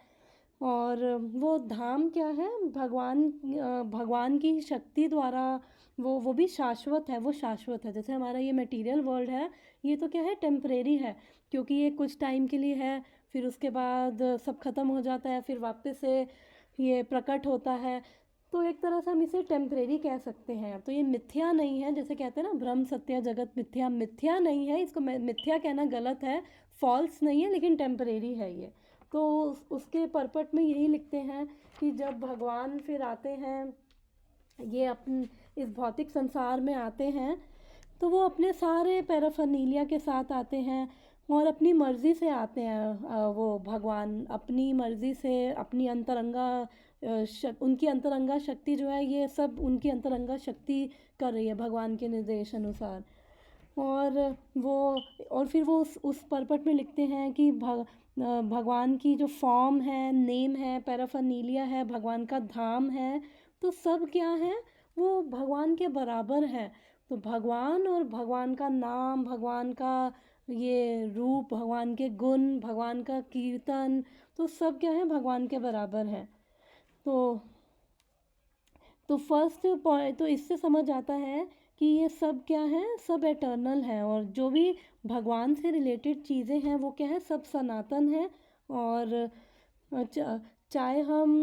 और वो धाम क्या है, भगवान की शक्ति द्वारा वो भी शाश्वत है, वो शाश्वत है। जैसे हमारा ये मटेरियल वर्ल्ड है, ये तो क्या है, टेम्परेरी है, क्योंकि ये कुछ टाइम के लिए है, फिर उसके बाद सब खत्म हो जाता है, फिर वापस से ये प्रकट होता है। तो एक तरह से हम इसे टेम्परेरी कह सकते हैं। तो ये मिथ्या नहीं है, जैसे कहते हैं ना ब्रह्म सत्य जगत मिथ्या, मिथ्या नहीं है, इसको मिथ्या कहना गलत है, फॉल्स नहीं है, लेकिन टेम्परेरी है ये। तो उसके परपट में यही लिखते हैं कि जब भगवान फिर आते हैं, ये अपन इस भौतिक संसार में आते हैं, तो वो अपने सारे पैराफर्नीलिया के साथ आते हैं और अपनी मर्ज़ी से आते हैं। वो भगवान अपनी मर्ज़ी से, अपनी अंतरंगा उनकी अंतरंगा शक्ति जो है, ये सब उनकी अंतरंगा शक्ति कर रही है भगवान के निर्देश अनुसार। और फिर वो उस परपट में लिखते हैं कि भगवान की जो फॉर्म है, नेम है, पैराफर्नीलिया है, भगवान का धाम है, तो सब क्या है, वो भगवान के बराबर है। तो भगवान और भगवान का नाम, भगवान का ये रूप, भगवान के गुण, भगवान का कीर्तन, तो सब क्या है, भगवान के बराबर है। तो फर्स्ट पॉइंट तो इससे समझ आता है कि ये सब क्या है, सब एटर्नल है, और जो भी भगवान से रिलेटेड चीज़ें हैं वो क्या है, सब सनातन है। और चाहे हम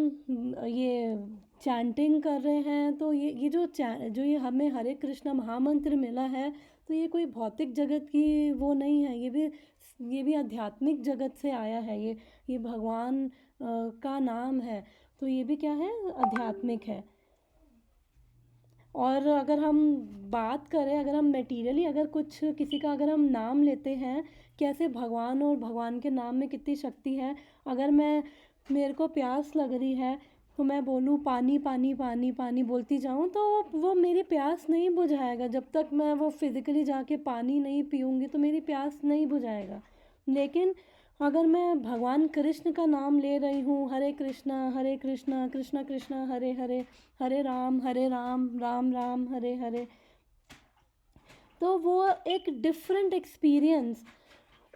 ये चैंटिंग कर रहे हैं, तो ये जो ये हमें हरे कृष्ण महामंत्र मिला है, तो ये कोई भौतिक जगत की वो नहीं है, ये भी आध्यात्मिक जगत से आया है। ये भगवान का नाम है, तो ये भी क्या है, आध्यात्मिक है। और अगर हम बात करें, अगर हम मटेरियली अगर कुछ किसी का अगर हम नाम लेते हैं, कैसे भगवान और भगवान के नाम में कितनी शक्ति है। अगर मेरे को प्यास लग रही है, तो मैं बोलूँ पानी पानी पानी पानी बोलती जाऊँ, तो वो मेरी प्यास नहीं बुझाएगा। जब तक मैं वो फिज़िकली जाके पानी नहीं पीऊँगी तो मेरी प्यास नहीं बुझाएगा। लेकिन अगर मैं भगवान कृष्ण का नाम ले रही हूँ, हरे कृष्णा कृष्णा कृष्णा हरे हरे, हरे राम राम राम हरे हरे, तो वो एक डिफरेंट एक्सपीरियंस,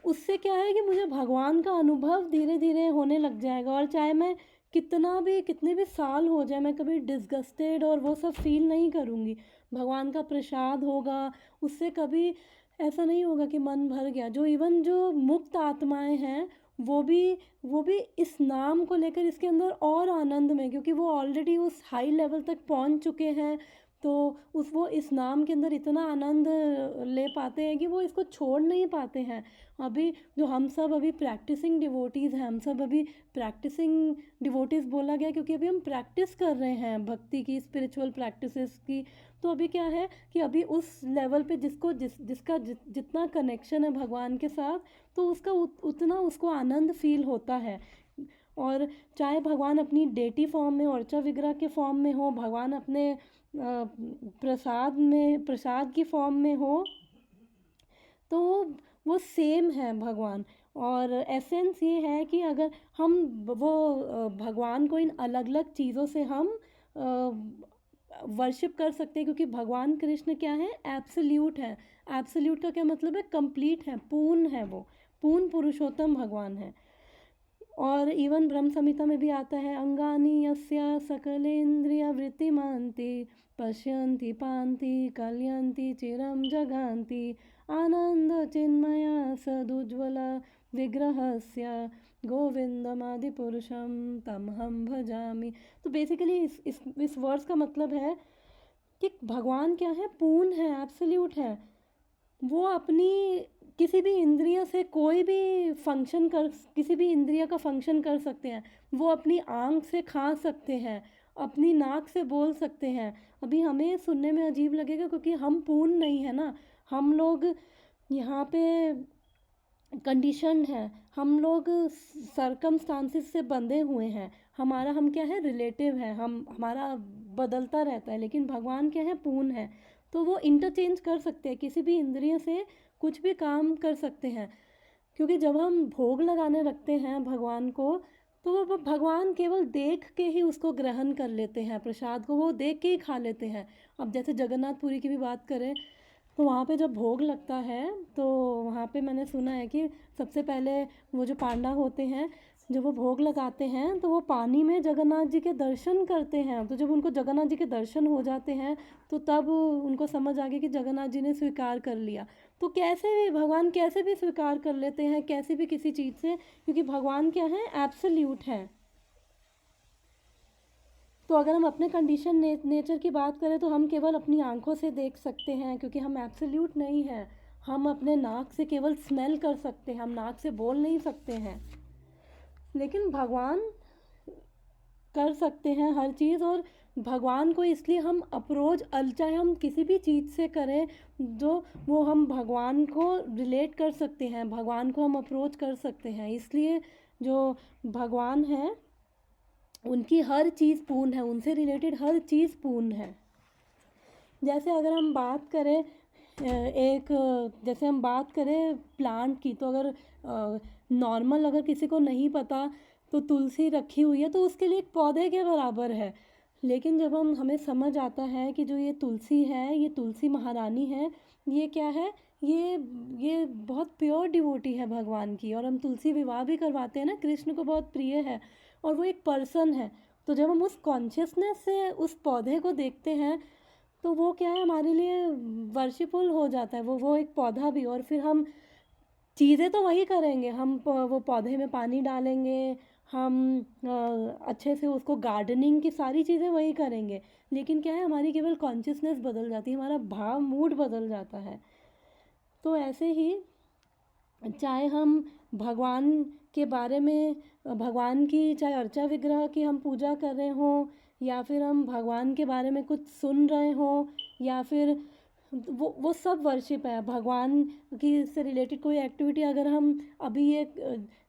उससे क्या है कि मुझे भगवान का अनुभव धीरे धीरे होने लग जाएगा। और चाहे मैं कितने भी साल हो जाए, मैं कभी डिस्गस्टेड और वो सब फील नहीं करूँगी। भगवान का प्रसाद होगा, उससे कभी ऐसा नहीं होगा कि मन भर गया। जो मुक्त आत्माएं हैं, वो भी इस नाम को लेकर इसके अंदर और आनंद में, क्योंकि वो ऑलरेडी उस हाई लेवल तक पहुंच चुके हैं, तो वो इस नाम के अंदर इतना आनंद ले पाते हैं कि वो इसको छोड़ नहीं पाते हैं। अभी जो हम सब अभी प्रैक्टिसिंग डिवोटीज़ हैं, हम सब अभी प्रैक्टिसिंग डिवोटीज़ बोला गया क्योंकि अभी हम प्रैक्टिस कर रहे हैं भक्ति की, स्पिरिचुअल प्रैक्टिसेस की। तो अभी क्या है कि अभी उस लेवल पे जिसका जितना कनेक्शन है भगवान के साथ, तो उसका उतना उसको आनंद फील होता है। और चाहे भगवान अपनी डेटी फॉर्म में, अर्चा विग्रह के फॉर्म में हो, भगवान अपने प्रसाद की फॉर्म में हो, तो वो सेम है भगवान। और एसेंस ये है कि अगर हम भगवान को इन अलग अलग चीज़ों से हम वर्शिप कर सकते हैं, क्योंकि भगवान कृष्ण क्या है, एब्सोल्यूट है। एब्सोल्यूट का क्या मतलब है, कंप्लीट है, पूर्ण है, वो पूर्ण पुरुषोत्तम भगवान है। और इवन ब्रह्म संहिता में भी आता है, अंगानी यस्य सकलेन्द्रिय वृत्तिमान्ति पश्यन्ति पान्ति कलयन्ति चिरं जगान्ति आनंद चिन्मय सदुज्ज्वल विग्रहस्य गोविंदमादि पुरुषम तमहम भजामि। तो बेसिकली इस वर्ड्स का मतलब है कि भगवान क्या है, पूर्ण है, एब्सोल्यूट है। वो अपनी किसी भी इंद्रिय से कोई भी फंक्शन कर, किसी भी इंद्रिय का फंक्शन कर सकते हैं। वो अपनी आँख से खा सकते हैं, अपनी नाक से बोल सकते हैं। अभी हमें सुनने में अजीब लगेगा क्योंकि हम पूर्ण नहीं है ना, हम लोग यहाँ पे कंडीशनड है, हम लोग सरकमस्टांसिस से बंधे हुए हैं। हम क्या है, रिलेटिव है, हमारा बदलता रहता है। लेकिन भगवान क्या है, पूर्ण है। तो वो इंटरचेंज कर सकते हैं, किसी भी इंद्रिय से कुछ भी काम कर सकते हैं। क्योंकि जब हम भोग लगाने रखते हैं भगवान को, तो वो भगवान केवल देख के ही उसको ग्रहण कर लेते हैं, प्रसाद को वो देख के ही खा लेते हैं। अब जैसे जगन्नाथपुरी की भी बात करें, तो वहाँ पे जब भोग लगता है, तो वहाँ पे मैंने सुना है कि सबसे पहले वो जो पांडा होते हैं, जब वो भोग लगाते हैं तो वो पानी में जगन्नाथ जी के दर्शन करते हैं। तो जब उनको जगन्नाथ जी के दर्शन हो जाते हैं, तो तब उनको समझ आ गया कि जगन्नाथ जी ने स्वीकार कर लिया। तो कैसे भी भगवान कैसे भी स्वीकार कर लेते हैं, कैसे भी किसी चीज़ से, क्योंकि भगवान क्या है, एब्सोल्यूट है। तो अगर हम अपने कंडीशन नेचर की बात करें, तो हम केवल अपनी आंखों से देख सकते हैं, क्योंकि हम एब्सोल्यूट नहीं हैं। हम अपने नाक से केवल स्मेल कर सकते हैं, हम नाक से बोल नहीं सकते हैं। लेकिन भगवान कर सकते हैं हर चीज़। और भगवान को इसलिए हम अप्रोच, चाहे हम किसी भी चीज़ से करें, जो वो हम भगवान को रिलेट कर सकते हैं, भगवान को हम अप्रोच कर सकते हैं। इसलिए जो भगवान हैं, उनकी हर चीज़ पूर्ण है, उनसे रिलेटेड हर चीज़ पूर्ण है। जैसे अगर हम बात करें जैसे हम बात करें प्लांट की, तो अगर नॉर्मल अगर किसी को नहीं पता, तो तुलसी रखी हुई है तो उसके लिए एक पौधे के बराबर है। लेकिन जब हमें समझ आता है कि जो ये तुलसी है, ये तुलसी महारानी है, ये क्या है, ये बहुत प्योर डिवोटी है भगवान की। और हम तुलसी विवाह भी करवाते हैं ना, कृष्ण को बहुत प्रिय है, और वो एक पर्सन है। तो जब हम उस कॉन्शियसनेस से उस पौधे को देखते हैं, तो वो क्या है, हमारे लिए वर्शिपफुल हो जाता है वो एक पौधा भी। और फिर हम चीज़ें तो वही करेंगे, हम वो पौधे में पानी डालेंगे, हम अच्छे से उसको, गार्डनिंग की सारी चीज़ें वही करेंगे। लेकिन क्या है, हमारी केवल कॉन्शियसनेस बदल जाती है, हमारा भाव, मूड बदल जाता है। तो ऐसे ही चाहे हम भगवान के बारे में, भगवान की चाहे अर्चा विग्रह की हम पूजा कर रहे हों, या फिर हम भगवान के बारे में कुछ सुन रहे हों, या फिर वो सब वर्शिप है। भगवान की से रिलेटेड कोई एक्टिविटी अगर हम अभी ये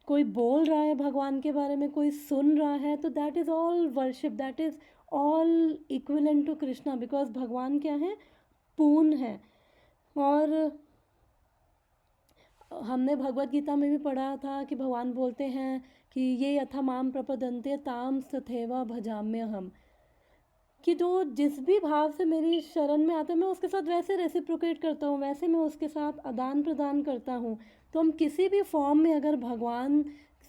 कोई बोल रहा है भगवान के बारे में, कोई सुन रहा है, तो that is all worship, that is all equivalent to Krishna, because भगवान क्या है, पूर्ण है। और हमने भगवत गीता में भी पढ़ा था कि भगवान बोलते हैं कि ये यथा माम प्रपदन्ते ताम तथैव भजाम्य हम, कि जो जिस भी भाव से मेरी शरण में आता है, मैं उसके साथ वैसे रेसिप्रोकेट करता हूँ, वैसे मैं उसके साथ आदान प्रदान करता हूँ। तो हम किसी भी फॉर्म में अगर भगवान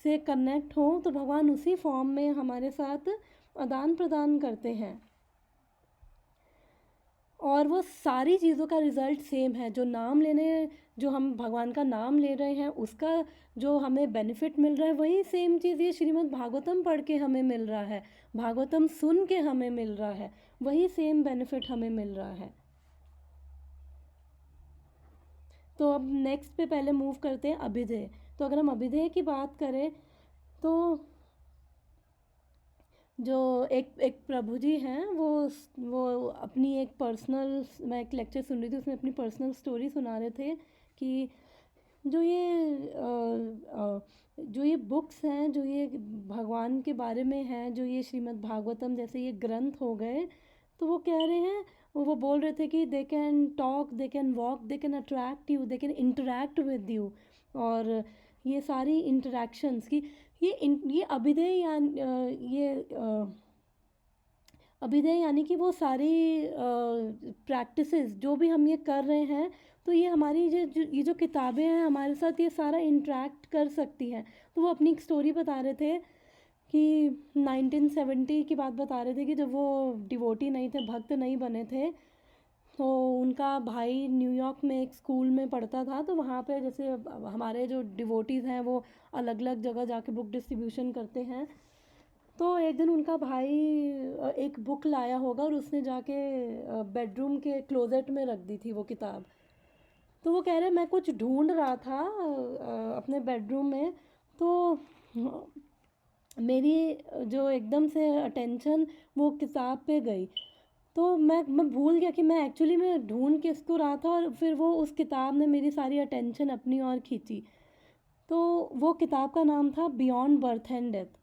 से कनेक्ट हों, तो भगवान उसी फॉर्म में हमारे साथ आदान प्रदान करते हैं। और वो सारी चीज़ों का रिज़ल्ट सेम है। जो हम भगवान का नाम ले रहे हैं उसका जो हमें बेनिफिट मिल रहा है वही सेम चीज़ ये श्रीमद् भागवतम पढ़ के हमें मिल रहा है, भागवतम सुन के हमें मिल रहा है, वही सेम बेनिफिट हमें मिल रहा है। तो अब नेक्स्ट पे पहले मूव करते हैं अभिधेय। तो अगर हम अभिधेय की बात करें तो जो एक एक प्रभु जी हैं वो अपनी एक पर्सनल, मैं एक लेक्चर सुन रही थी उसमें अपनी पर्सनल स्टोरी सुना रहे थे कि जो ये जो ये बुक्स हैं, जो ये भगवान के बारे में हैं, जो ये श्रीमद् भागवतम जैसे ये ग्रंथ हो गए, तो वो कह रहे हैं, वो बोल रहे थे कि they can talk, they can walk, they can attract you, they can interact with you. और ये सारी इंटरेक्शंस की ये अभिधेय अभिधेय यानी कि वो सारी प्रैक्टिसेस जो भी हम ये कर रहे हैं, तो ये हमारी ये जो किताबें हैं हमारे साथ ये सारा इंटरेक्ट कर सकती हैं। तो वो अपनी एक स्टोरी बता रहे थे कि 1970 की बात बता रहे थे कि जब वो डिवोटी नहीं थे, भक्त नहीं बने थे, तो उनका भाई न्यूयॉर्क में एक स्कूल में पढ़ता था। तो वहाँ पे जैसे हमारे जो डिवोटीज़ हैं वो अलग अलग जगह जाके बुक डिस्ट्रीब्यूशन करते हैं। तो एक दिन उनका भाई एक बुक लाया होगा और उसने जाके बेडरूम के क्लोजेट में रख दी थी वो किताब। तो वो कह रहे मैं कुछ ढूंढ रहा था अपने बेडरूम में, तो मेरी जो एकदम से अटेंशन वो किताब पे गई। तो मैं भूल गया कि मैं एक्चुअली में ढूंढ किसको रहा था, और फिर वो उस किताब ने मेरी सारी अटेंशन अपनी ओर खींची। तो वो किताब का नाम था बियॉन्ड बर्थ एंड डेथ।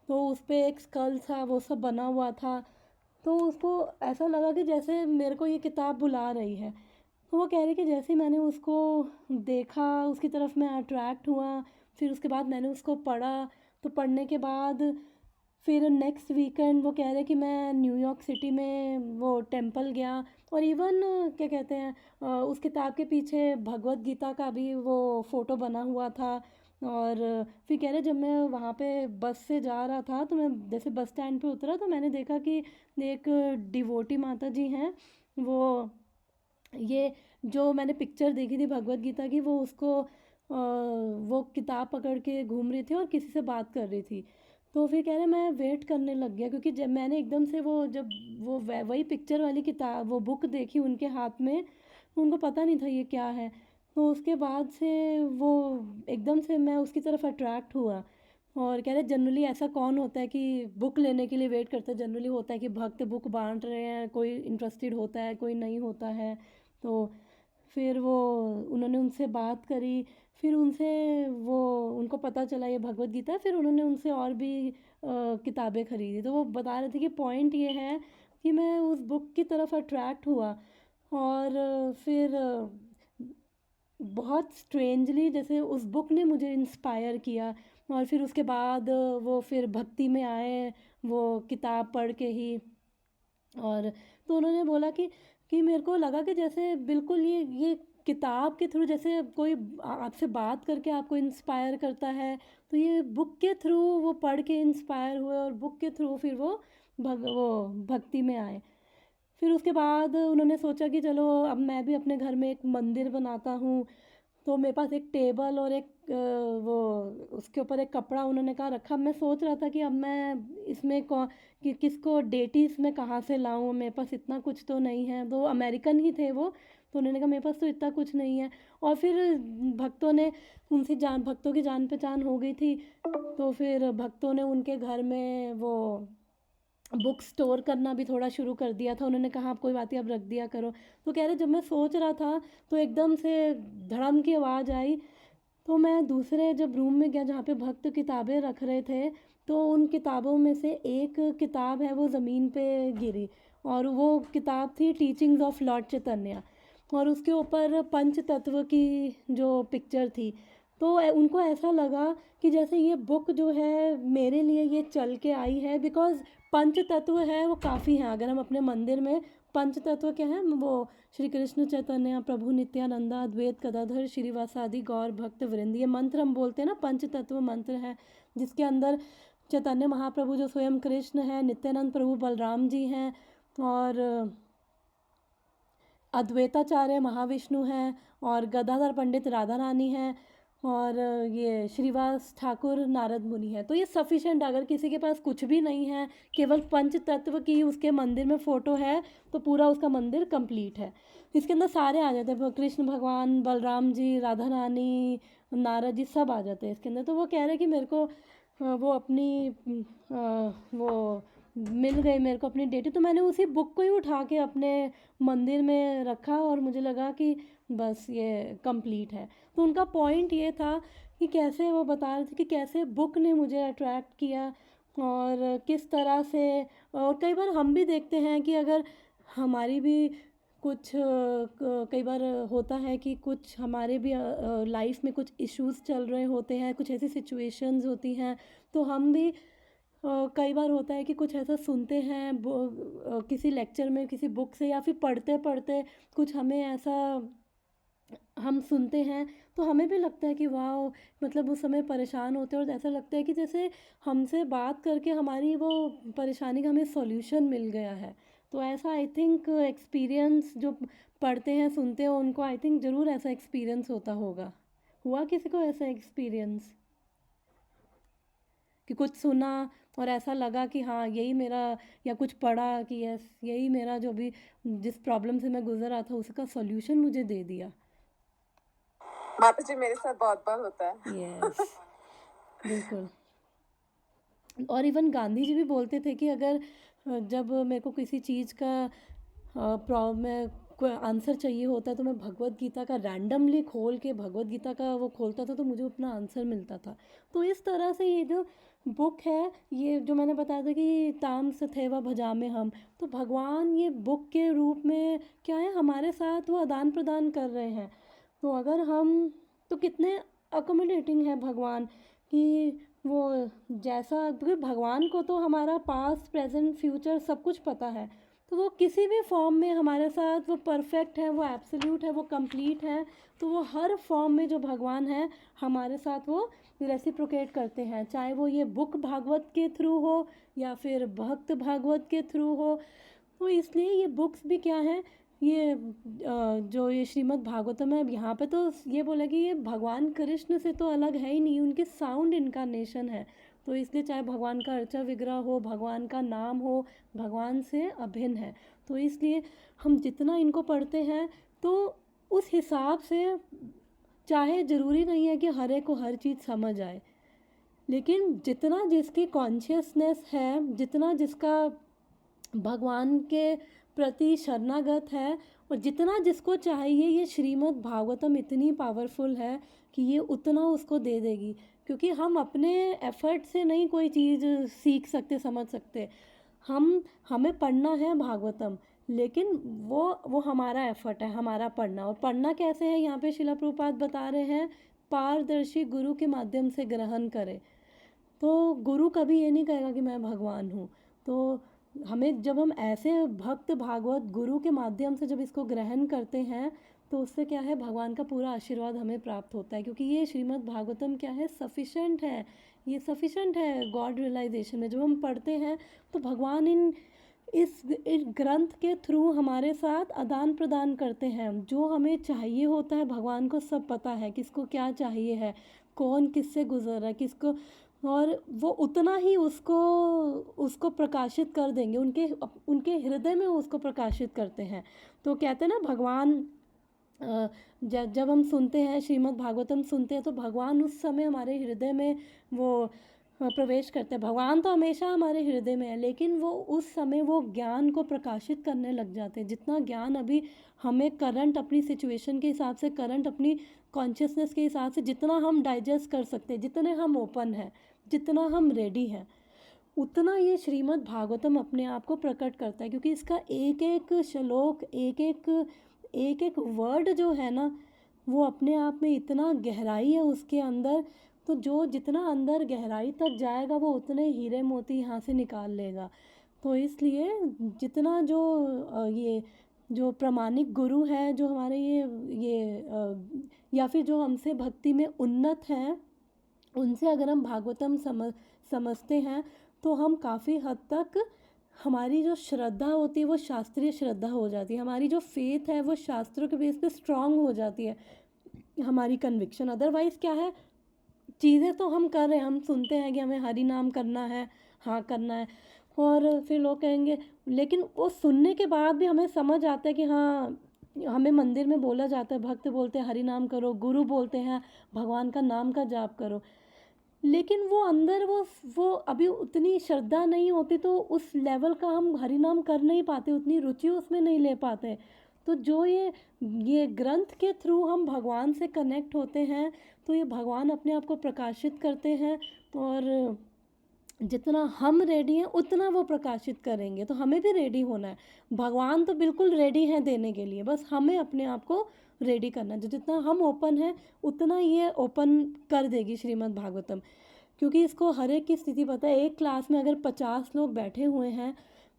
तो उस पे एक स्कल था, वो सब बना हुआ था। तो उसको ऐसा लगा कि जैसे मेरे को ये किताब बुला रही है। तो वो कह रही कि जैसे ही मैंने उसको देखा, उसकी तरफ मैं अट्रैक्ट हुआ, फिर उसके बाद मैंने उसको पढ़ा। तो पढ़ने के बाद फिर नेक्स्ट वीकेंड वो कह रहे कि मैं न्यूयॉर्क सिटी में वो टेंपल गया, और इवन क्या कहते हैं उस किताब के पीछे भगवत गीता का भी वो फ़ोटो बना हुआ था। और फिर कह रहे जब मैं वहाँ पे बस से जा रहा था, तो मैं जैसे बस स्टैंड पे उतरा तो मैंने देखा कि एक डिवोटी माता जी हैं, वो ये जो मैंने पिक्चर देखी थी भगवत गीता की, वो उसको वो किताब पकड़ के घूम रही थी और किसी से बात कर रही थी। तो फिर कह रहे मैं वेट करने लग गया, क्योंकि जब मैंने एकदम से वो जब वो वही पिक्चर वाली किताब वो बुक देखी उनके हाथ में, तो उनको पता नहीं था ये क्या है। तो उसके बाद से वो एकदम से मैं उसकी तरफ अट्रैक्ट हुआ। और कह रहे जनरली ऐसा कौन होता है कि बुक लेने के लिए वेट करता है, जनरली होता है कि भक्त बुक बांट रहे हैं, कोई इंटरेस्टेड होता है, कोई नहीं होता है। तो फिर वो उन्होंने उनसे बात करी, फिर उनसे वो उनको पता चला ये भगवत गीता है, फिर उन्होंने उनसे और भी किताबें खरीदी। तो वो बता रहे थे कि पॉइंट ये है कि मैं उस बुक की तरफ अट्रैक्ट हुआ, और फिर बहुत स्ट्रेंजली जैसे उस बुक ने मुझे इंस्पायर किया। और फिर उसके बाद वो फिर भक्ति में आए वो किताब पढ़ के ही। और तो उन्होंने बोला कि मेरे को लगा कि जैसे बिल्कुल ये किताब के थ्रू जैसे कोई आपसे बात करके आपको इंस्पायर करता है, तो ये बुक के थ्रू वो पढ़ के इंस्पायर हुए और बुक के थ्रू फिर वो वो भक्ति में आए। फिर उसके बाद उन्होंने सोचा कि चलो अब मैं भी अपने घर में एक मंदिर बनाता हूँ। तो मेरे पास एक टेबल और एक वो उसके ऊपर एक कपड़ा उन्होंने कहा रखा। मैं सोच रहा था कि अब मैं इसमें कि किसको डेटीज में कहाँ से लाऊं, मेरे पास इतना कुछ तो नहीं है। तो अमेरिकन ही थे वो, तो उन्होंने कहा मेरे पास तो इतना कुछ नहीं है। और फिर भक्तों की जान पहचान हो गई थी, तो फिर भक्तों ने उनके घर में वो बुक स्टोर करना भी थोड़ा शुरू कर दिया था। उन्होंने कहा आप कोई बात नहीं, अब रख दिया करो। तो कह रहे जब मैं सोच रहा था तो एकदम से धड़म की आवाज़ आई। तो मैं दूसरे जब रूम में गया जहाँ पे भक्त किताबें रख रहे थे, तो उन किताबों में से एक किताब है वो ज़मीन पे गिरी, और वो किताब थी टीचिंग्स ऑफ लॉर्ड चैतन्य, और उसके ऊपर पंच तत्व की जो पिक्चर थी। तो उनको ऐसा लगा कि जैसे ये बुक जो है मेरे लिए ये चल के आई है, बिकॉज़ पंच तत्व है वो काफ़ी हैं। अगर हम अपने मंदिर में पंच तत्व क्या है, वो श्री कृष्ण चैतन्य प्रभु नित्यानंदा अद्वैत गदाधर श्रीवासादि गौर भक्त वृंद, ये मंत्र हम बोलते हैं ना, पंच तत्व मंत्र है, जिसके अंदर चैतन्य महाप्रभु जो स्वयं कृष्ण है, नित्यानंद प्रभु बलराम जी हैं, और अद्वैताचार्य महाविष्णु हैं, और गदाधर पंडित राधा रानी हैं, और ये श्रीवास ठाकुर नारद मुनि है। तो ये सफिशेंट, अगर किसी के पास कुछ भी नहीं है, केवल पंच तत्व की उसके मंदिर में फ़ोटो है, तो पूरा उसका मंदिर कंप्लीट है। इसके अंदर सारे आ जाते हैं, कृष्ण भगवान, बलराम जी, राधा रानी, नारद जी, सब आ जाते हैं इसके अंदर। तो वो कह रहे हैं कि मेरे को वो अपनी वो मिल गई मेरे को अपनी डेटी, तो मैंने उसी बुक को ही उठा के अपने मंदिर में रखा, और मुझे लगा कि बस ये कंप्लीट है। तो उनका पॉइंट ये था कि कैसे वो बता रहे थे कि कैसे बुक ने मुझे अट्रैक्ट किया, और किस तरह से। और कई बार हम भी देखते हैं कि अगर हमारी भी कुछ कई बार होता है कि कुछ हमारे भी लाइफ में कुछ इश्यूज चल रहे होते हैं, कुछ ऐसी सिचुएशंस होती हैं, तो हम भी कई बार होता है कि कुछ ऐसा सुनते हैं किसी लेक्चर में, किसी बुक से, या फिर पढ़ते पढ़ते कुछ हमें ऐसा हम सुनते हैं, तो हमें भी लगता है कि वाह, मतलब उस समय परेशान होते हैं, और ऐसा लगता है कि जैसे हमसे बात करके हमारी वो परेशानी का हमें सॉल्यूशन मिल गया है। तो ऐसा आई थिंक एक्सपीरियंस जो पढ़ते हैं, सुनते हैं, उनको आई थिंक ज़रूर ऐसा एक्सपीरियंस होता होगा। हुआ किसी को ऐसा एक्सपीरियंस कि कुछ सुना और ऐसा लगा कि हाँ यही मेरा, या कुछ पढ़ा कि यस यही मेरा जो भी जिस प्रॉब्लम से मैं गुजर रहा था उसका सॉल्यूशन मुझे दे दिया? माता जी, मेरे साथ बहुत बार होता है। यस, बिल्कुल। और इवन गांधी जी भी बोलते थे कि अगर जब मेरे को किसी चीज़ का प्रॉब्लम कोई आंसर चाहिए होता है, तो मैं भगवत गीता का रैंडमली खोल के भगवत गीता का वो खोलता था, तो मुझे अपना आंसर मिलता था। तो इस तरह से ये जो बुक है, ये जो मैंने बताया था कि ताम सथैवा भजामे हम, तो भगवान ये बुक के रूप में क्या है, हमारे साथ वो आदान प्रदान कर रहे हैं। तो अगर हम, तो कितने अकोमोडेटिंग है भगवान, कि वो जैसा, क्योंकि भगवान को तो हमारा पास्ट प्रेजेंट फ्यूचर सब कुछ पता है, तो वो किसी भी फॉर्म में हमारे साथ वो परफेक्ट है, वो एब्सोल्यूट है, वो कंप्लीट है। तो वो हर फॉर्म में जो भगवान है हमारे साथ वो रेसिप्रोकेट करते हैं, चाहे वो ये बुक भागवत के थ्रू हो या फिर भक्त भागवत के थ्रू हो। तो इसलिए ये बुक्स भी क्या है, ये जो ये श्रीमद् भागवतम है, अब यहाँ पे तो ये बोला कि ये भगवान कृष्ण से तो अलग है ही नहीं, उनके साउंड इनकारनेशन है। तो इसलिए चाहे भगवान का अर्चा विग्रह हो, भगवान का नाम हो, भगवान से अभिन्न है। तो इसलिए हम जितना इनको पढ़ते हैं, तो उस हिसाब से, चाहे ज़रूरी नहीं है कि हर एक को हर चीज़ समझ आए, लेकिन जितना जिसकी कॉन्शियसनेस है, जितना जिसका भगवान के प्रति शरणागत है, और जितना जिसको चाहिए, ये श्रीमद् भागवतम इतनी पावरफुल है कि ये उतना उसको दे देगी। क्योंकि हम अपने एफर्ट से नहीं कोई चीज़ सीख सकते, समझ सकते। हमें पढ़ना है भागवतम, लेकिन वो हमारा एफर्ट है, हमारा पढ़ना। और पढ़ना कैसे है, यहाँ पे शिला प्रभुपाद बता रहे हैं, पारदर्शी गुरु के माध्यम से ग्रहण करें। तो गुरु कभी ये नहीं कहेगा कि मैं भगवान हूँ। तो हमें, जब हम ऐसे भक्त भागवत गुरु के माध्यम से जब इसको ग्रहण करते हैं, तो उससे क्या है, भगवान का पूरा आशीर्वाद हमें प्राप्त होता है। क्योंकि ये श्रीमद् भागवतम क्या है, सफिशेंट है, ये सफिशेंट है गॉड रियलाइजेशन में। जब हम पढ़ते हैं तो भगवान इस ग्रंथ के थ्रू हमारे साथ आदान प्रदान करते हैं, जो हमें चाहिए होता है। भगवान को सब पता है किसको क्या चाहिए है, कौन किससे गुजर रहा है, किसको, और वो उतना ही उसको प्रकाशित कर देंगे, उनके हृदय में उसको प्रकाशित करते हैं। तो कहते हैं ना, भगवान जब हम सुनते हैं श्रीमद् भागवतम सुनते हैं, तो भगवान उस समय हमारे हृदय में वो प्रवेश करते हैं। भगवान तो हमेशा हमारे हृदय में है, लेकिन वो उस समय वो ज्ञान को प्रकाशित करने लग जाते हैं। जितना ज्ञान अभी हमें करंट अपनी सिचुएशन के हिसाब से, करंट अपनी कॉन्शियसनेस के हिसाब से जितना हम डाइजेस्ट कर सकते हैं, जितने हम ओपन हैं, जितना हम रेडी हैं, उतना ये श्रीमद् भागवतम अपने आप को प्रकट करता है। क्योंकि इसका एक एक श्लोक, एक एक वर्ड जो है ना, वो अपने आप में इतना गहराई है उसके अंदर। तो जो जितना अंदर गहराई तक जाएगा, वो उतने हीरे मोती यहाँ से निकाल लेगा। तो इसलिए जितना ये जो प्रामाणिक गुरु है, जो हमारे या फिर जो हमसे भक्ति में उन्नत हैं, उनसे अगर हम भागवतम समझते हैं, तो हम काफ़ी हद तक हमारी जो श्रद्धा होती है वो शास्त्रीय श्रद्धा हो जाती है, हमारी जो फेथ है वो शास्त्रों के बेस पे स्ट्रांग हो जाती है, हमारी कन्विक्शन। अदरवाइज़ क्या है, चीज़ें तो हम कर रहे हैं, हम सुनते हैं कि हमें हरि नाम करना है, हाँ करना है, और फिर लोग कहेंगे, लेकिन वो सुनने के बाद भी हमें समझ आता है कि हाँ, हमें मंदिर में बोला जाता है, भक्त बोलते हैं हरि नाम करो, गुरु बोलते हैं भगवान का नाम का जाप करो, लेकिन वो अंदर वो अभी उतनी श्रद्धा नहीं होती, तो उस लेवल का हम हरि नाम कर नहीं पाते, उतनी रुचि उसमें नहीं ले पाते। तो जो ये ग्रंथ के थ्रू हम भगवान से कनेक्ट होते हैं, तो ये भगवान अपने आप को प्रकाशित करते हैं, और जितना हम रेडी हैं उतना वो प्रकाशित करेंगे। तो हमें भी रेडी होना है, भगवान तो बिल्कुल रेडी हैं देने के लिए, बस हमें अपने आप को रेडी करना है। जो जितना हम ओपन है उतना ये ओपन कर देगी श्रीमद् भागवतम, क्योंकि इसको हर एक की स्थिति पता है। एक क्लास में अगर 50 लोग बैठे हुए हैं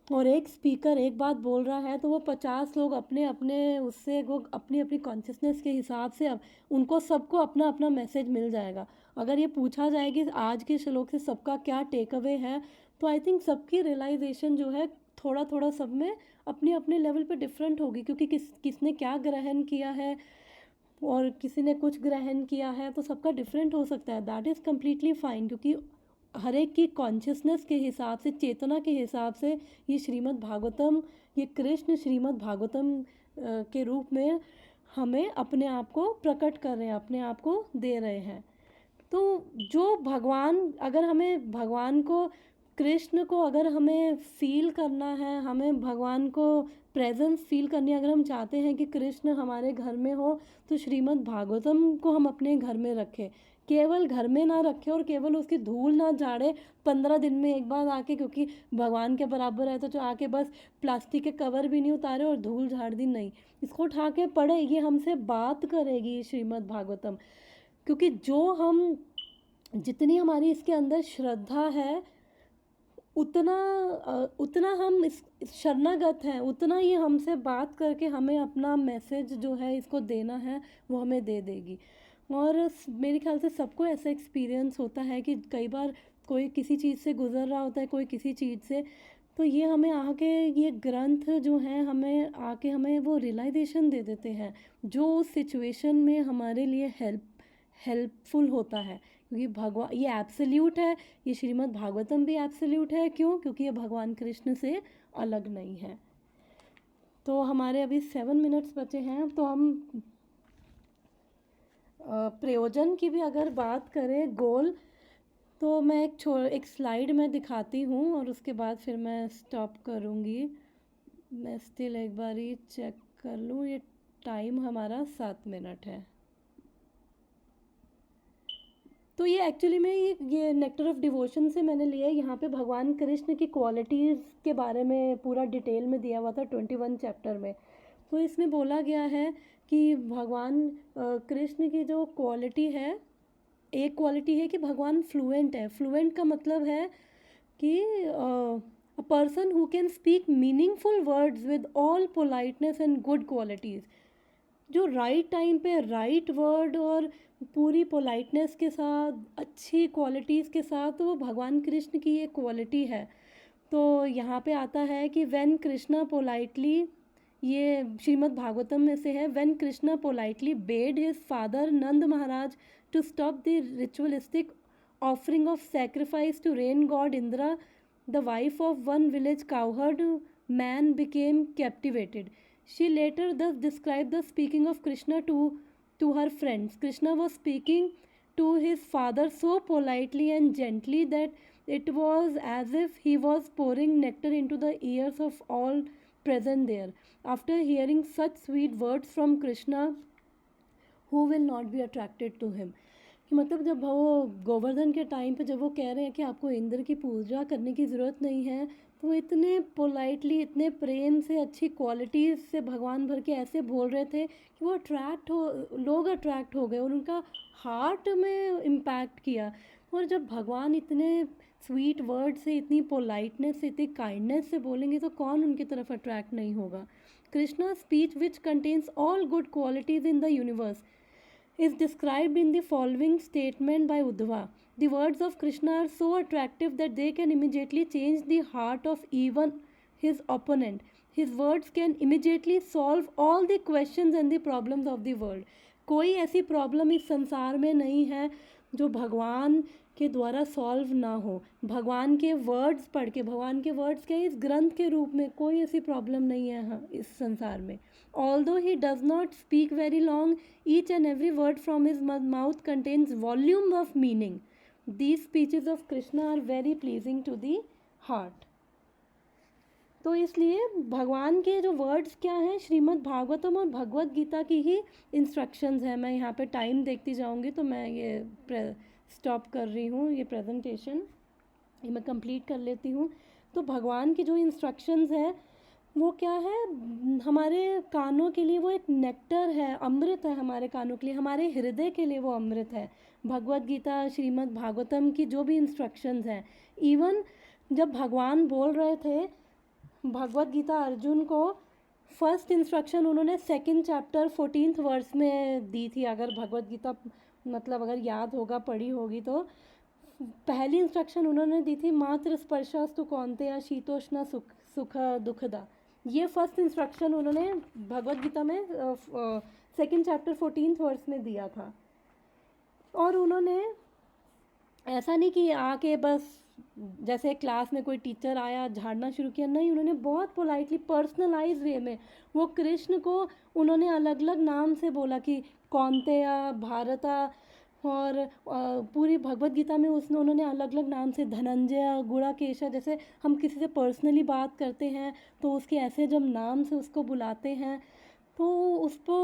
और एक स्पीकर एक बात बोल रहा है, तो वो 50 लोग अपने अपने उससे वो अपनी अपनी कॉन्शियसनेस के हिसाब से अब उनको सबको अपना अपना मैसेज मिल जाएगा। अगर ये पूछा जाए कि आज के श्लोक से सबका क्या टेक अवे है, तो आई थिंक सबकी रियलाइजेशन जो है थोड़ा थोड़ा सब में अपने अपने लेवल पे डिफरेंट होगी, क्योंकि किसने क्या ग्रहण किया है और किसी ने कुछ ग्रहण किया है, तो सबका डिफरेंट हो सकता है। दैट इज़ कम्प्लीटली फाइन, क्योंकि हर एक की कॉन्शियसनेस के हिसाब से, चेतना के हिसाब से ये श्रीमद् भागवतम, ये कृष्ण श्रीमद् भागवतम के रूप में हमें अपने आप को प्रकट कर रहे हैं, अपने आप को दे रहे हैं। तो जो भगवान, अगर हमें भगवान को, कृष्ण को अगर हमें फील करना है, हमें भगवान को प्रेजेंस फील करनी है, अगर हम चाहते हैं कि कृष्ण हमारे घर में हो, तो श्रीमद् भागवतम को हम अपने घर में रखें। केवल घर में ना रखें और केवल उसकी धूल ना झाड़े 15 दिन में एक बार आके, क्योंकि भगवान के बराबर है तो जो आके बस प्लास्टिक के कवर भी नहीं उतारे और धूल झाड़ दी, नहीं, इसको उठा के पढ़े, ये हमसे बात करेगी श्रीमद् भागवतम। क्योंकि जितनी हमारी इसके अंदर श्रद्धा है, उतना हम इस शरणागत हैं, उतना ये हमसे बात करके हमें अपना मैसेज जो है इसको देना है वो हमें दे देगी। और मेरे ख्याल से सबको ऐसा एक्सपीरियंस होता है कि कई बार कोई किसी चीज़ से गुजर रहा होता है, कोई किसी चीज़ से, तो ये हमें आके, ये ग्रंथ जो हैं हमें आके हमें वो रियलाइजेशन दे देते हैं, जो उस सिचुएशन में हमारे लिए हेल्पफुल होता है। क्योंकि भगवान ये एब्सोल्यूट है, ये श्रीमद् भागवतम भी एब्सोल्यूट है। क्यों? क्योंकि ये भगवान कृष्ण से अलग नहीं है। तो हमारे अभी 7 मिनट्स बचे हैं, तो हम प्रयोजन की भी अगर बात करें, गोल, तो मैं एक स्लाइड में दिखाती हूँ और उसके बाद फिर मैं स्टॉप करूँगी। मैं स्टिल एक बार ही चेक कर लूँ, ये टाइम हमारा 7 मिनट है। तो ये एक्चुअली में ये नेक्टर ऑफ डिवोशन से मैंने लिया है। यहाँ पे भगवान कृष्ण की क्वालिटीज़ के बारे में पूरा डिटेल में दिया हुआ था 21 चैप्टर में। तो इसमें बोला गया है कि भगवान कृष्ण की जो क्वालिटी है, एक क्वालिटी है कि भगवान फ्लुएंट है। फ्लुएंट का मतलब है कि a person who can speak meaningful words with all politeness and good qualities. जो राइट टाइम पे राइट वर्ड और पूरी पोलाइटनेस के साथ, अच्छी क्वालिटीज़ के साथ, तो वो भगवान कृष्ण की ये क्वालिटी है। तो यहाँ पे आता है कि व्हेन कृष्णा पोलाइटली, ये श्रीमद् भागवतम में से है, when Krishna politely bade his father Nanda Maharaj to stop the ritualistic offering of sacrifice to rain god Indra, the wife of one village cowherd man became captivated. She later thus described the speaking of Krishna to her friends. Krishna was speaking to his father so politely and gently that it was as if he was pouring nectar into the ears of all present there. After hearing such sweet words from Krishna, who will not be attracted to him? कि मतलब जब वो गोवर्धन के time पे जब वो कह रहे हैं कि आपको इंद्र की पूजा करने की ज़रूरत नहीं है, तो वो इतने पोलाइटली, इतने प्रेम से, अच्छी क्वालिटीज़ से भगवान भर के ऐसे बोल रहे थे कि वो लोग अट्रैक्ट हो गए और उनका हार्ट में इम्पैक्ट किया। और जब भगवान इतने स्वीट वर्ड से, इतनी पोलाइटनेस से, इतनी काइंडनेस से बोलेंगे, तो कौन उनकी तरफ अट्रैक्ट नहीं होगा। Krishna speech which contains all good qualities in the universe is described in the following statement by Uddhava. The words of Krishna are so attractive that they can immediately change the heart of even his opponent. His words can immediately solve all the questions and the problems of the world. कोई ऐसी problem इस संसार में नहीं है जो भगवान के द्वारा सॉल्व ना हो. भगवान के वर्ड्स पढ़ के, भगवान के वर्ड्स के इस ग्रंथ के रूप में कोई ऐसी प्रॉब्लम नहीं है इस संसार में. Although he does not speak very long, each and every word from his mouth contains volume of meaning. These speeches of Krishna are very pleasing to the heart. तो इसलिए भगवान के जो वर्ड्स क्या हैं, श्रीमद् भागवतम और भगवत गीता की ही इंस्ट्रक्शंस हैं. मैं यहाँ पे टाइम देखती जाऊँगी तो मैं ये स्टॉप कर रही हूँ, ये प्रेजेंटेशन ये मैं कंप्लीट कर लेती हूँ. तो भगवान की जो इंस्ट्रक्शंस हैं वो क्या है, हमारे कानों के लिए वो एक नेक्टर है, अमृत है हमारे कानों के लिए, हमारे हृदय के लिए वो अमृत है. भगवत गीता, श्रीमद् भागवतम की जो भी इंस्ट्रक्शंस हैं, इवन जब भगवान बोल रहे थे भगवत गीता अर्जुन को, फर्स्ट इंस्ट्रक्शन उन्होंने सेकंड चैप्टर 14th वर्स में दी थी. अगर भगवत गीता मतलब अगर याद होगा, पढ़ी होगी तो पहली इंस्ट्रक्शन उन्होंने दी थी, मात्र स्पर्शस्तु कौन्तेय शीतोष्ण सुख दुखदा. ये फर्स्ट इंस्ट्रक्शन उन्होंने भगवत गीता में सेकंड चैप्टर 14th वर्स में दिया था. और उन्होंने ऐसा नहीं कि आके बस जैसे क्लास में कोई टीचर आया झाड़ना शुरू किया, नहीं, उन्होंने बहुत पोलाइटली पर्सनलाइज वे में वो कृष्ण को उन्होंने अलग अलग नाम से बोला कि कौन्तेय, भारता, और पूरी भगवत गीता में उन्होंने अलग अलग नाम से धनंजय, गुड़ाकेशा, जैसे हम किसी से पर्सनली बात करते हैं तो उसके ऐसे जब नाम से उसको बुलाते हैं तो उसको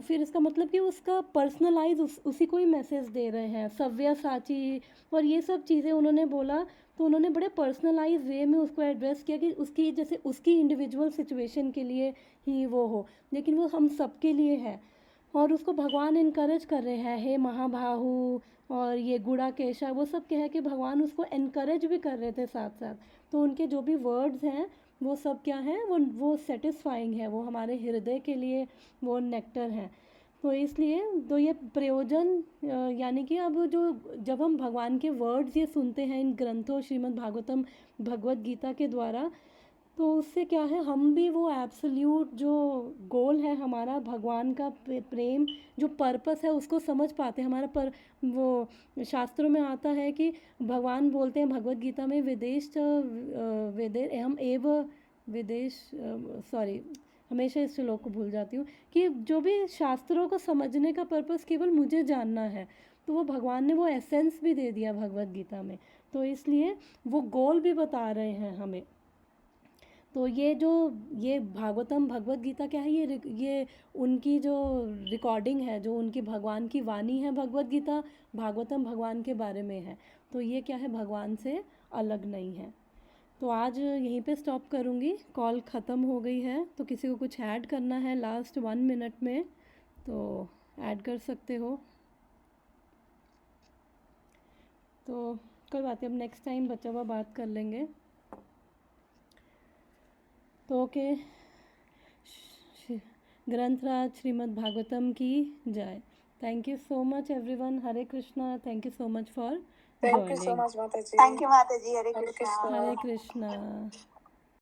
फिर इसका मतलब कि उसका पर्सनलाइज उसी को ही मैसेज दे रहे हैं. सव्य साची और ये सब चीज़ें उन्होंने बोला, तो उन्होंने बड़े पर्सनलाइज वे में उसको एड्रेस किया कि उसकी जैसे उसकी इंडिविजुअल सिचुएशन के लिए ही वो हो, लेकिन वो हम सबके लिए है. और उसको भगवान इनकरेज कर रहे हैं, हे महाबाहु और ये गुड़ाकेशा, वो सब क्या है कि भगवान उसको इनकरेज भी कर रहे थे साथ साथ. तो उनके जो भी वर्ड्स हैं वो सब क्या हैं, वो सेटिस्फाइंग है, वो हमारे हृदय के लिए वो नेक्टर हैं. तो इसलिए तो ये प्रयोजन यानी कि अब जब हम भगवान के वर्ड्स ये सुनते हैं इन ग्रंथों श्रीमद् भागवतम भगवत गीता के द्वारा, तो उससे क्या है, हम भी वो एब्सोल्यूट जो गोल है हमारा, भगवान का प्रेम जो पर्पस है उसको समझ पाते हैं. हमारा पर वो शास्त्रों में आता है कि भगवान बोलते हैं भगवत गीता में, विदेश वेदे हम एव विदेश, सॉरी हमेशा इस श्लोक को भूल जाती हूँ, कि जो भी शास्त्रों को समझने का पर्पस केवल मुझे जानना है, तो वो भगवान ने वो एसेंस भी दे दिया भगवत गीता में. तो इसलिए वो गोल भी बता रहे हैं हमें. तो ये भागवतम भगवत गीता क्या है, ये उनकी जो रिकॉर्डिंग है, जो उनकी भगवान की वाणी है, भगवत गीता भागवतम भगवान के बारे में है. तो ये क्या है, भगवान से अलग नहीं है. तो आज यहीं पे स्टॉप करूँगी, कॉल ख़त्म हो गई है. तो किसी को कुछ ऐड करना है लास्ट 1 मिनट में तो ऐड कर सकते हो. तो कोई बात नहीं, अब नेक्स्ट टाइम बचा हुआ बात कर लेंगे. तो ओके, ग्रंथराज श्रीमद् भागवतम की जय. Thank you so much everyone. Hare Krishna. Thank you so much for thank you so joining. Much माता जी. थैंक यू माता जी. हरे हरे कृष्णा. कृष्णा. हरे कृष्णा.